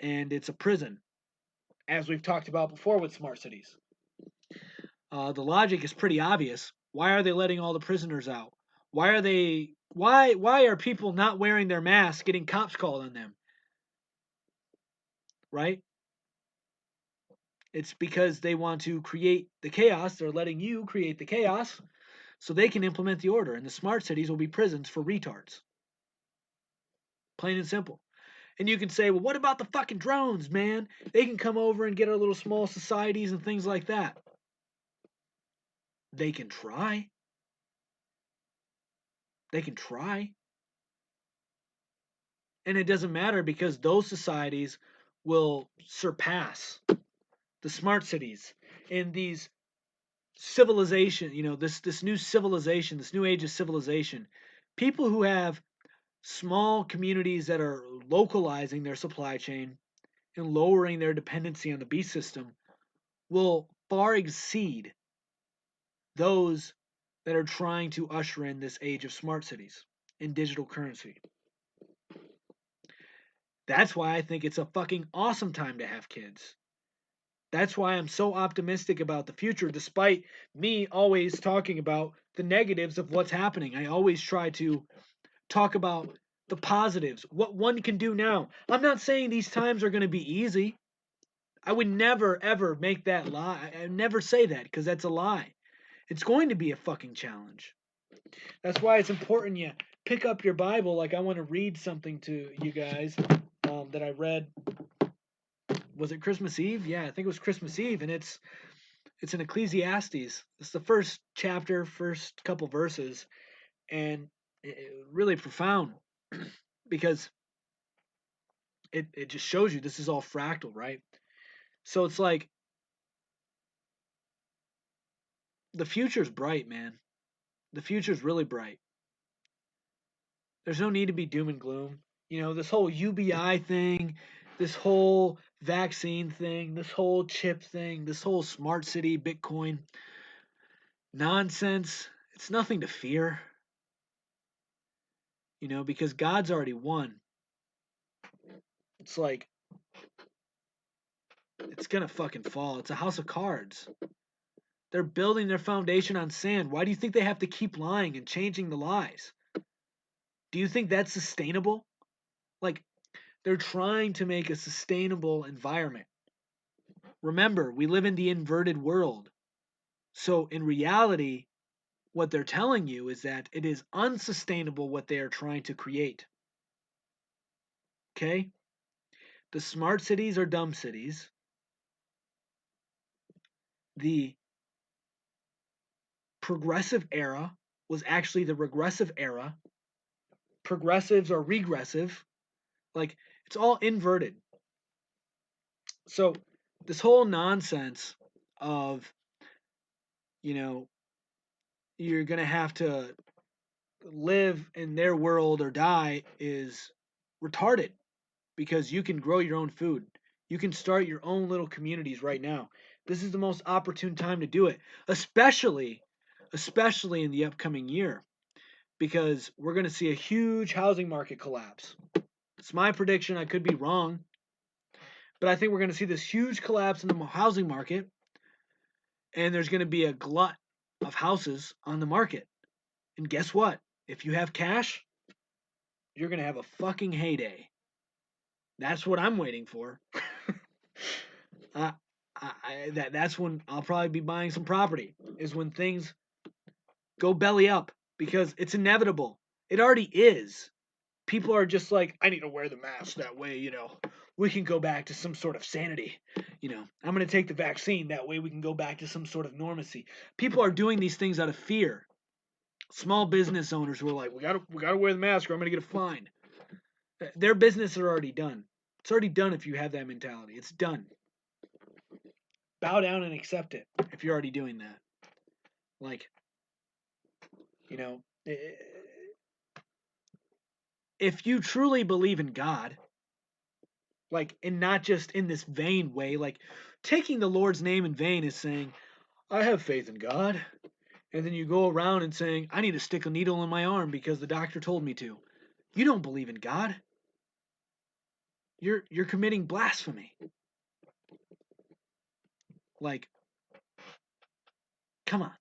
and it's a prison, as we've talked about before with smart cities. The logic is pretty obvious. Why are they letting all the prisoners out? Why are people not wearing their masks getting cops called on them? Right? It's because they want to create the chaos. They're letting you create the chaos so they can implement the order. And the smart cities will be prisons for retards. Plain and simple. And you can say, well, what about the fucking drones, man? They can come over and get our little small societies and things like that. They can try. They can try. And it doesn't matter because those societies will surpass the smart cities in these civilization, this new civilization, this new age of civilization. People who have small communities that are localizing their supply chain and lowering their dependency on the beast system will far exceed those that are trying to usher in this age of smart cities and digital currency. That's why I think it's a fucking awesome time to have kids. That's why I'm so optimistic about the future, despite me always talking about the negatives of what's happening. I always try to talk about the positives, what one can do now. I'm not saying these times are going to be easy. I would never, ever make that lie. I never say that because that's a lie. It's going to be a fucking challenge. That's why it's important you pick up your Bible. Like, I want to read something to you guys that I read. Was it Christmas Eve? Yeah, I think it was Christmas Eve, and it's in Ecclesiastes. It's the first chapter, first couple verses, and really profound because it just shows you this is all fractal, right? So it's like the future's bright, man. The future's really bright. There's no need to be doom and gloom. This whole UBI thing, this whole vaccine thing, this whole chip thing, this whole smart city, Bitcoin nonsense. It's nothing to fear, because God's already won. It's like, it's gonna fucking fall. It's a house of cards. They're building their foundation on sand. Why do you think they have to keep lying and changing the lies? Do you think that's sustainable? Like, they're trying to make a sustainable environment. Remember, we live in the inverted world. So, in reality, what they're telling you is that it is unsustainable what they are trying to create. Okay? The smart cities are dumb cities. The progressive era was actually the regressive era. Progressives are regressive. Like, it's all inverted. So, this whole nonsense of, you know, you're going to have to live in their world or die is retarded because you can grow your own food. You can start your own little communities right now. This is the most opportune time to do it, especially in the upcoming year, because we're going to see a huge housing market collapse. It's my prediction. I could be wrong, but I think we're going to see this huge collapse in the housing market, and there's going to be a glut of houses on the market. And guess what? If you have cash, you're going to have a fucking heyday. That's what I'm waiting for. uh, that's when I'll probably be buying some property. Is when things go belly up because it's inevitable. It already is. People are just like, I need to wear the mask that way, we can go back to some sort of sanity. I'm going to take the vaccine that way we can go back to some sort of normacy. People are doing these things out of fear. Small business owners who are like, we got to wear the mask or I'm going to get a fine. Their business are already done. It's already done if you have that mentality. It's done. Bow down and accept it if you're already doing that. Like, you know, if you truly believe in God, like, and not just in this vain way, like taking the Lord's name in vain is saying, I have faith in God. And then you go around and saying, I need to stick a needle in my arm because the doctor told me to. You don't believe in God. You're committing blasphemy. Like, come on.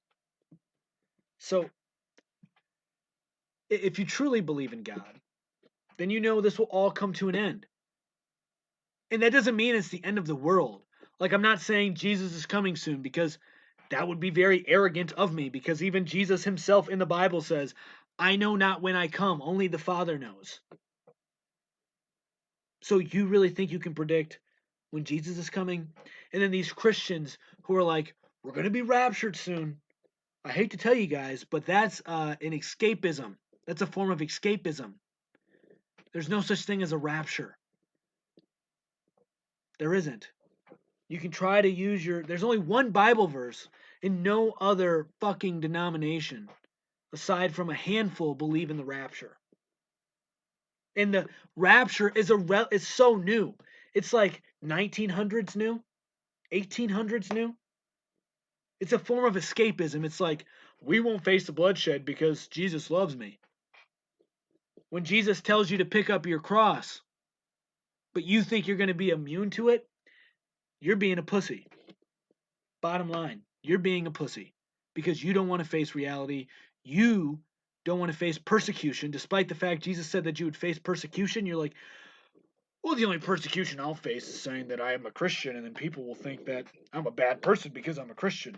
So if you truly believe in God, then you know this will all come to an end. And that doesn't mean it's the end of the world. Like, I'm not saying Jesus is coming soon because that would be very arrogant of me because even Jesus himself in the Bible says, I know not when I come, only the Father knows. So you really think you can predict when Jesus is coming? And then these Christians who are like, we're going to be raptured soon. I hate to tell you guys, but that's an escapism. That's a form of escapism. There's no such thing as a rapture. There isn't. You can try to use there's only one Bible verse and no other fucking denomination aside from a handful believe in the rapture. And the rapture is so new. It's like 1900s new, 1800s new. It's a form of escapism. It's like, we won't face the bloodshed because Jesus loves me. When Jesus tells you to pick up your cross, but you think you're going to be immune to it, you're being a pussy. Bottom line, you're being a pussy because you don't want to face reality. You don't want to face persecution, despite the fact Jesus said that you would face persecution. You're like, well, the only persecution I'll face is saying that I am a Christian, and then people will think that I'm a bad person because I'm a Christian.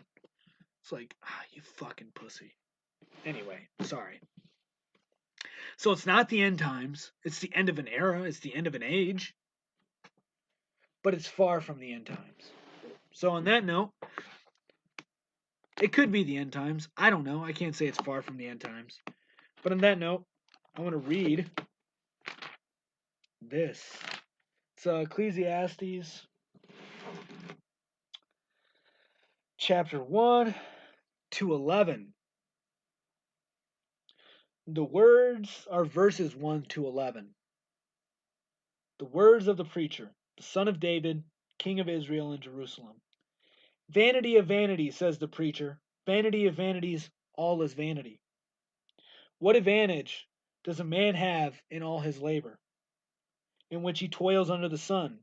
It's like, you fucking pussy. Anyway, sorry. So it's not the end times. It's the end of an era. It's the end of an age. But it's far from the end times. So on that note, it could be the end times. I don't know. I can't say it's far from the end times. But on that note, I want to read this. It's Ecclesiastes chapter 1 to 11. The words are verses 1 to 11. The words of the preacher, the son of David, king of Israel and Jerusalem. Vanity of vanities, says the preacher. Vanity of vanities, all is vanity. What advantage does a man have in all his labor, in which he toils under the sun?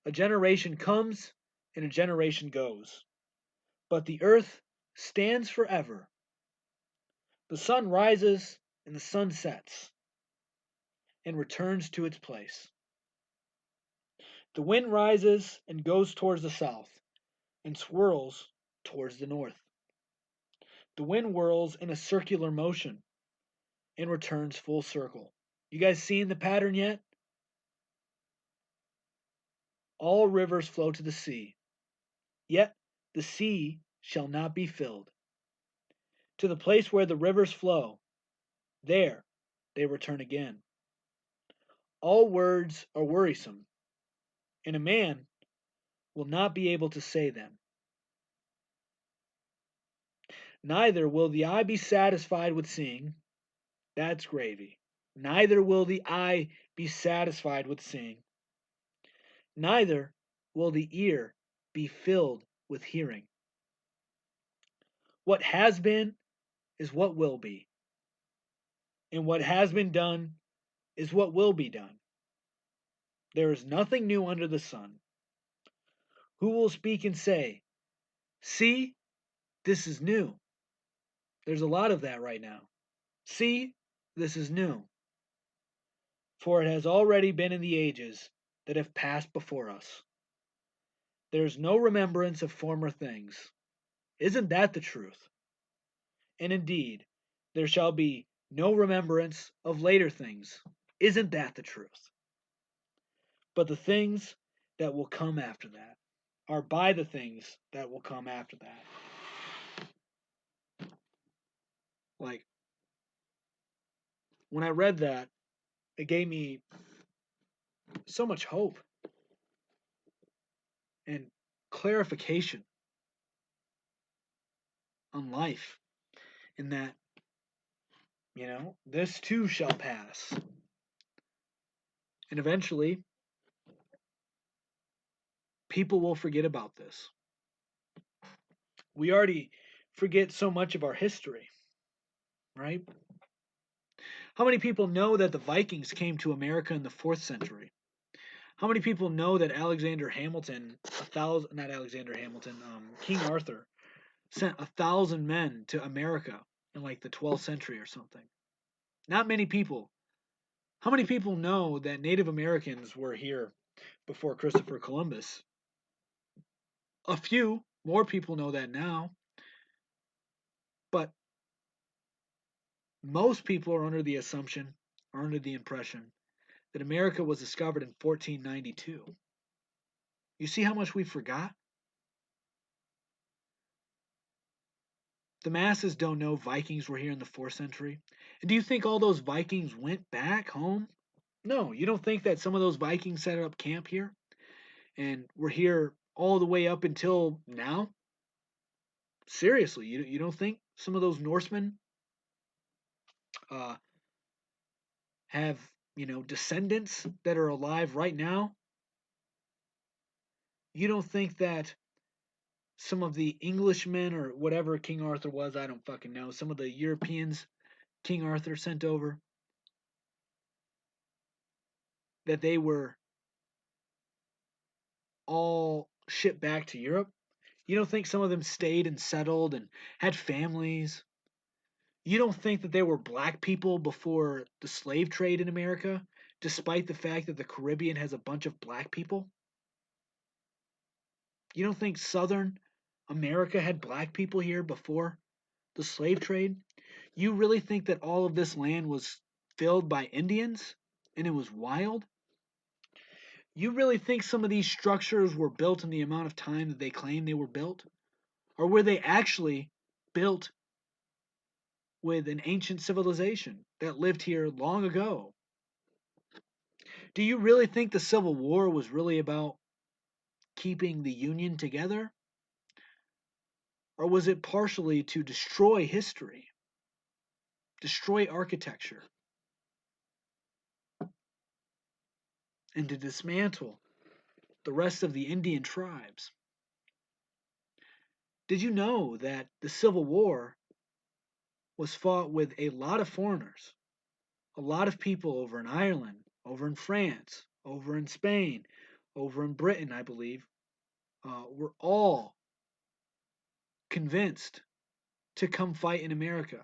A generation comes and a generation goes, but the earth stands forever. The sun rises and the sun sets and returns to its place. The wind rises and goes towards the south and swirls towards the north. The wind whirls in a circular motion and returns full circle. You guys seen the pattern yet? All rivers flow to the sea, yet the sea shall not be filled. To the place where the rivers flow, there they return again. All words are wearisome, and a man will not be able to say them. Neither will the eye be satisfied with seeing. That's gravy. Neither will the eye be satisfied with seeing. Neither will the ear be filled with hearing. What has been is what will be, and what has been done is what will be done. There is nothing new under the sun. Who will speak and say, see, this is new? There's a lot of that right now. See, this is new. For it has already been in the ages, that have passed before us. There's no remembrance of former things. Isn't that the truth? And indeed, there shall be no remembrance of later things. Isn't that the truth? But the things that will come after that are by the things that will come after that. Like, when I read that, it gave me so much hope and clarification on life, in that, this too shall pass. And eventually, people will forget about this. We already forget so much of our history, right? How many people know that the Vikings came to America in the 4th century? How many people know that Alexander Hamilton, not Alexander Hamilton, King Arthur, sent 1,000 men to America in like the 12th century or something? Not many people. How many people know that Native Americans were here before Christopher Columbus? A few. More people know that now. But most people are under the assumption, or under the impression, that America was discovered in 1492. You see how much we forgot? The masses don't know Vikings were here in the 4th century. And do you think all those Vikings went back home? No, you don't think that some of those Vikings set up camp here and were here all the way up until now? Seriously, you don't think some of those Norsemen uh, have, descendants that are alive right now? You don't think that some of the Englishmen or whatever King Arthur was, I don't fucking know, some of the Europeans King Arthur sent over, that they were all shipped back to Europe? You don't think some of them stayed and settled and had families? You don't think that there were black people before the slave trade in America, despite the fact that the Caribbean has a bunch of black people? You don't think Southern America had black people here before the slave trade? You really think that all of this land was filled by Indians and it was wild? You really think some of these structures were built in the amount of time that they claim they were built? Or were they actually built with an ancient civilization that lived here long ago? Do you really think the Civil War was really about keeping the Union together? Or was it partially to destroy history, destroy architecture, and to dismantle the rest of the Indian tribes? Did you know that the Civil War was fought with a lot of foreigners, a lot of people over in Ireland, over in France, over in Spain, over in Britain, I believe, were all convinced to come fight in America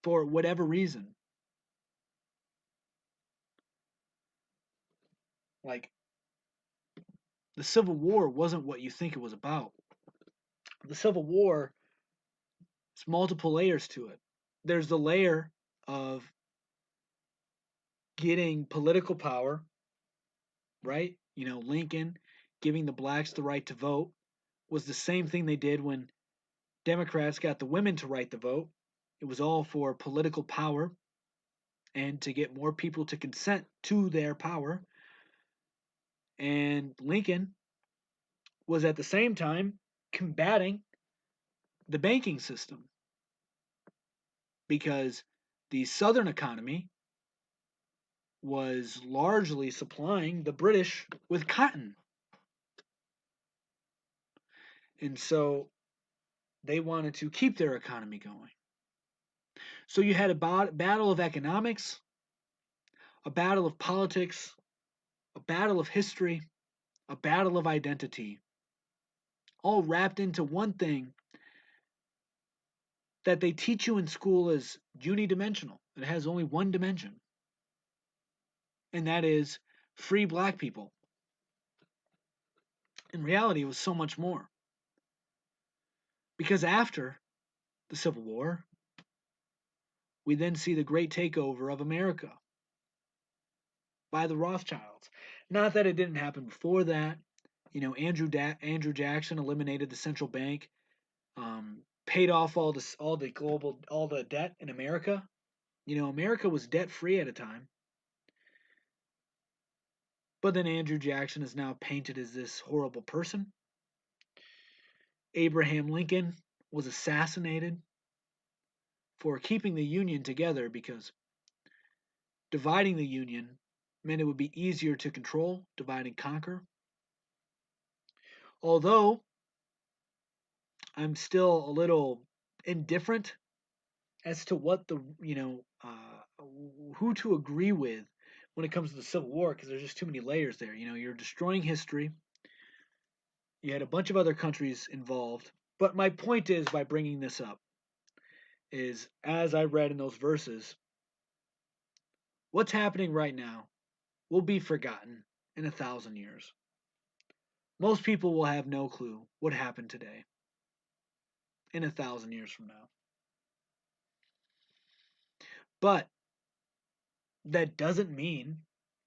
for whatever reason? Like, the Civil War wasn't what you think it was about. The Civil War, it's multiple layers to it. There's the layer of getting political power, right? Lincoln giving the blacks the right to vote was the same thing they did when Democrats got the women to right the vote. It was all for political power and to get more people to consent to their power. And Lincoln was at the same time combating the banking system because the Southern economy was largely supplying the British with cotton. And so they wanted to keep their economy going. So you had a battle of economics, a battle of politics, a battle of history, a battle of identity, all wrapped into one thing that they teach you in school as unidimensional. It has only one dimension, and that is free black people. In reality, it was so much more. Because after the Civil War, we then see the great takeover of America by the Rothschilds. Not that it didn't happen before that. Andrew Jackson eliminated the central bank, paid off all the debt in America. America was debt free at a time. But then Andrew Jackson is now painted as this horrible person. Abraham Lincoln was assassinated for keeping the Union together because dividing the Union meant it would be easier to control, divide and conquer. Although I'm still a little indifferent as to what who to agree with when it comes to the Civil War because there's just too many layers there. You're destroying history. You had a bunch of other countries involved. But my point is, by bringing this up, is as I read in those verses, what's happening right now will be forgotten in 1,000 years. Most people will have no clue what happened today in 1,000 years from now. But that doesn't mean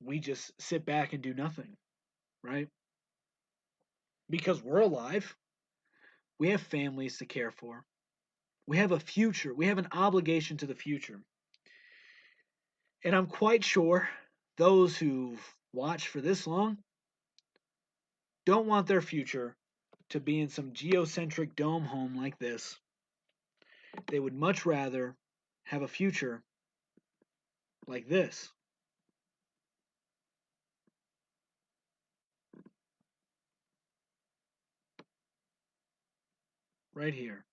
we just sit back and do nothing, right? Because we're alive, we have families to care for, we have a future, we have an obligation to the future. And I'm quite sure those who've watched for this long don't want their future to be in some geocentric dome home like this. They would much rather have a future like this. Right here.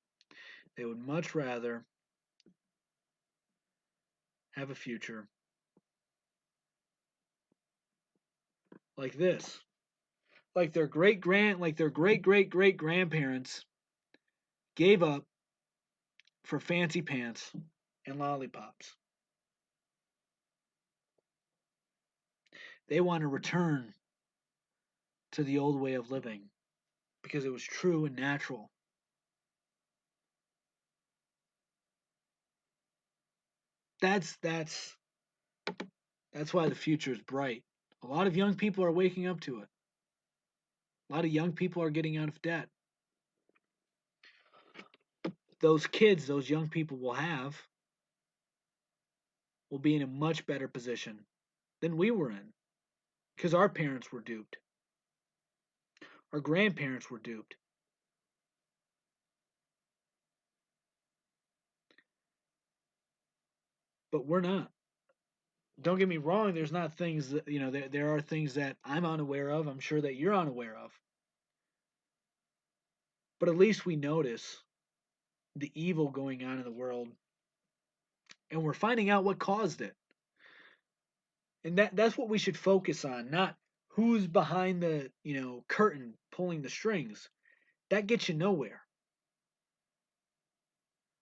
They would much rather have a future like this. Like their great great great grandparents gave up for fancy pants and lollipops. They want to return to the old way of living because it was true and natural. That's that's that's why the future is bright. A lot of young people are waking up to it. A lot of young people are getting out of debt. Those kids, those young people will be in a much better position than we were in because our parents were duped. Our grandparents were duped. But we're not. Don't get me wrong, there's not things that, there are things that I'm unaware of. I'm sure that you're unaware of. But at least we notice the evil going on in the world and we're finding out what caused it. And that's what we should focus on, not who's behind the, curtain pulling the strings. That gets you nowhere.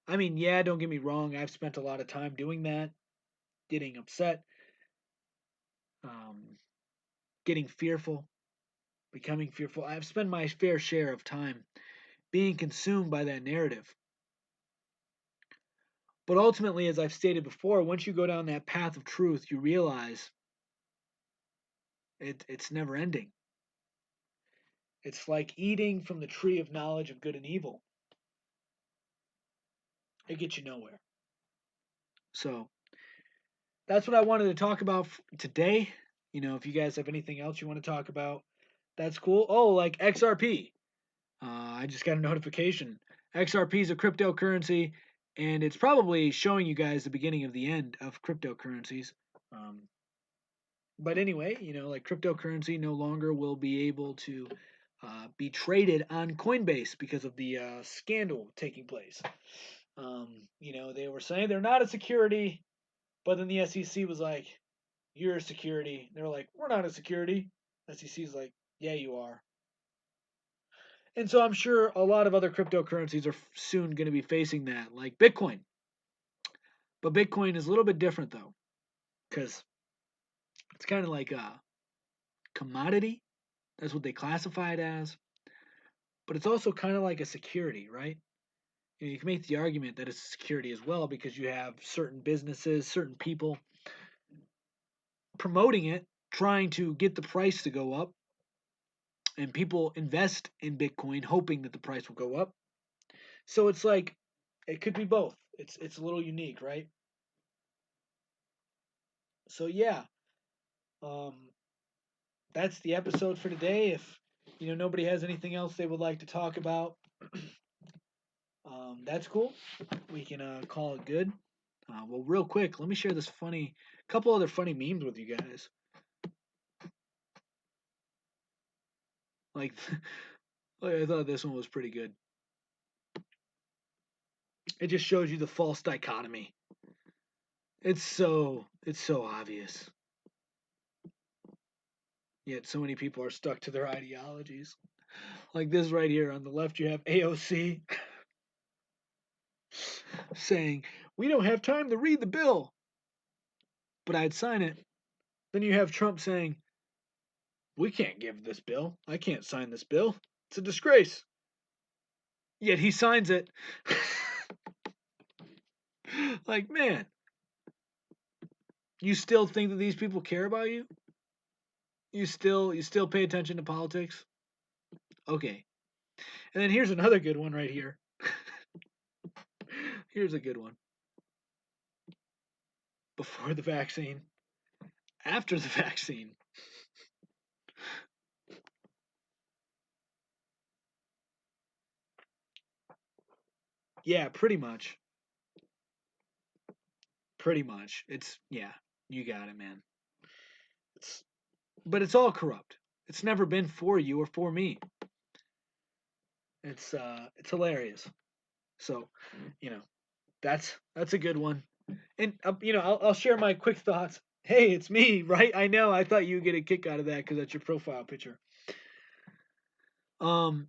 I mean, yeah, don't get me wrong, I've spent a lot of time doing that, getting upset, um, getting fearful, becoming fearful. I've spent my fair share of time being consumed by that narrative. But ultimately, as I've stated before, once you go down that path of truth, you realize it's never ending. It's like eating from the tree of knowledge of good and evil. It gets you nowhere. So that's what I wanted to talk about today. If you guys have anything else you want to talk about, that's cool. Oh, like XRP. I just got a notification. XRP is a cryptocurrency, and it's probably showing you guys the beginning of the end of cryptocurrencies. Um, but anyway, like cryptocurrency no longer will be able to be traded on Coinbase because of the scandal taking place. They were saying they're not a security, but then the SEC was like, "You're a security." They're like, "We're not a security." SEC's like, "Yeah, you are." And so I'm sure a lot of other cryptocurrencies are soon going to be facing that, like Bitcoin. But Bitcoin is a little bit different though, because it's kind of like a commodity. That's what they classify it as. But it's also kind of like a security, right? You can make the argument that it's security as well because you have certain businesses, certain people promoting it, trying to get the price to go up, and people invest in Bitcoin hoping that the price will go up. So it's like it could be both. It's a little unique, right? So yeah, um, that's the episode for today. If nobody has anything else they would like to talk about, that's cool. We can call it good. Well, real quick, let me share this couple other funny memes with you guys. Like, I thought this one was pretty good. It just shows you the false dichotomy. It's so obvious. Yet so many people are stuck to their ideologies. Like this right here on the left, you have AOC saying, "We don't have time to read the bill, but I'd sign it." Then you have Trump saying, "We can't give this bill. I can't sign this bill. It's a disgrace." Yet he signs it. Like, man, you still think that these people care about you? You still pay attention to politics? Okay. And then here's another good one right here. Here's a good one. Before the vaccine, after the vaccine. Yeah, pretty much. Pretty much. Yeah, you got it, man. It's, but it's all corrupt. It's never been for you or for me. It's hilarious. So, you know, that's a good one. And I'll share my quick thoughts. Hey, it's me, right? I know. I thought you'd get a kick out of that because that's your profile picture. Um,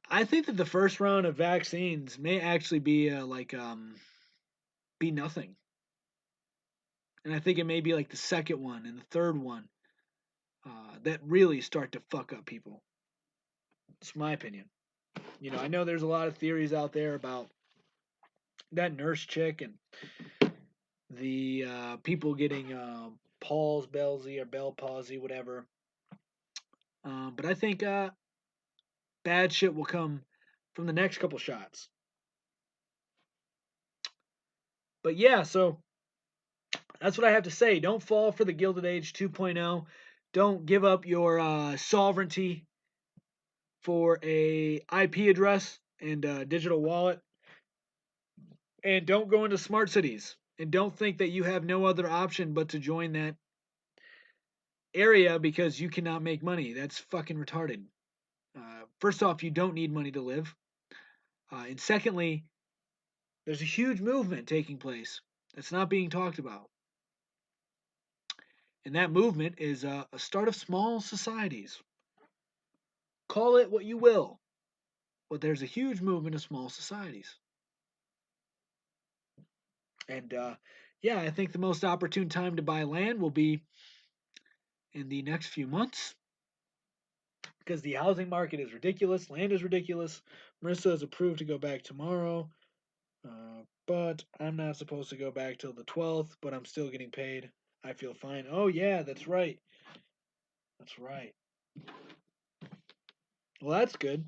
I think that the first round of vaccines may actually be be nothing, and I think it may be like the second one and the third one that really start to fuck up people. It's my opinion. I know there's a lot of theories out there about that nurse chick and the people getting Paul's palsy or Bell palsy, whatever. But I think bad shit will come from the next couple shots. But yeah, so that's what I have to say. Don't fall for the Gilded Age 2.0. Don't give up your sovereignty for a IP address and a digital wallet. And don't go into smart cities. And don't think that you have no other option but to join that area because you cannot make money. That's fucking retarded. First off, you don't need money to live. And secondly, there's a huge movement taking place that's not being talked about. And that movement is a start of small societies. Call it what you will, but there's a huge movement of small societies. And yeah, I think the most opportune time to buy land will be in the next few months because the housing market is ridiculous, land is ridiculous. Marissa is approved to go back tomorrow, but I'm not supposed to go back till the 12th, but I'm still getting paid. I feel fine. Oh, yeah, that's right. That's right. Well, that's good.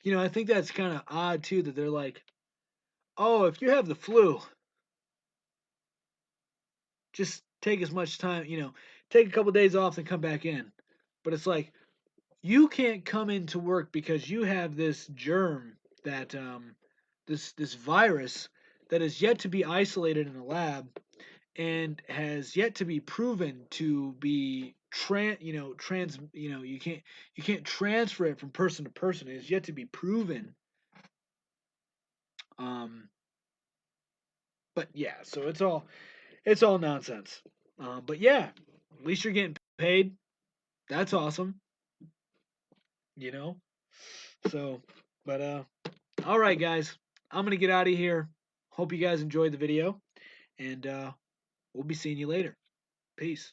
I think that's kind of odd too that they're like, oh, if you have the flu, just take as much time, take a couple days off and come back in. But it's like, you can't come into work because you have this germ that this virus that is yet to be isolated in a lab and has yet to be proven to be you can't transfer it from person to person. It is yet to be proven. Um, but yeah, so it's all nonsense. But yeah, at least you're getting paid. That's awesome. You know. So, but all right, guys, I'm gonna get out of here. Hope you guys enjoyed the video, and we'll be seeing you later. Peace.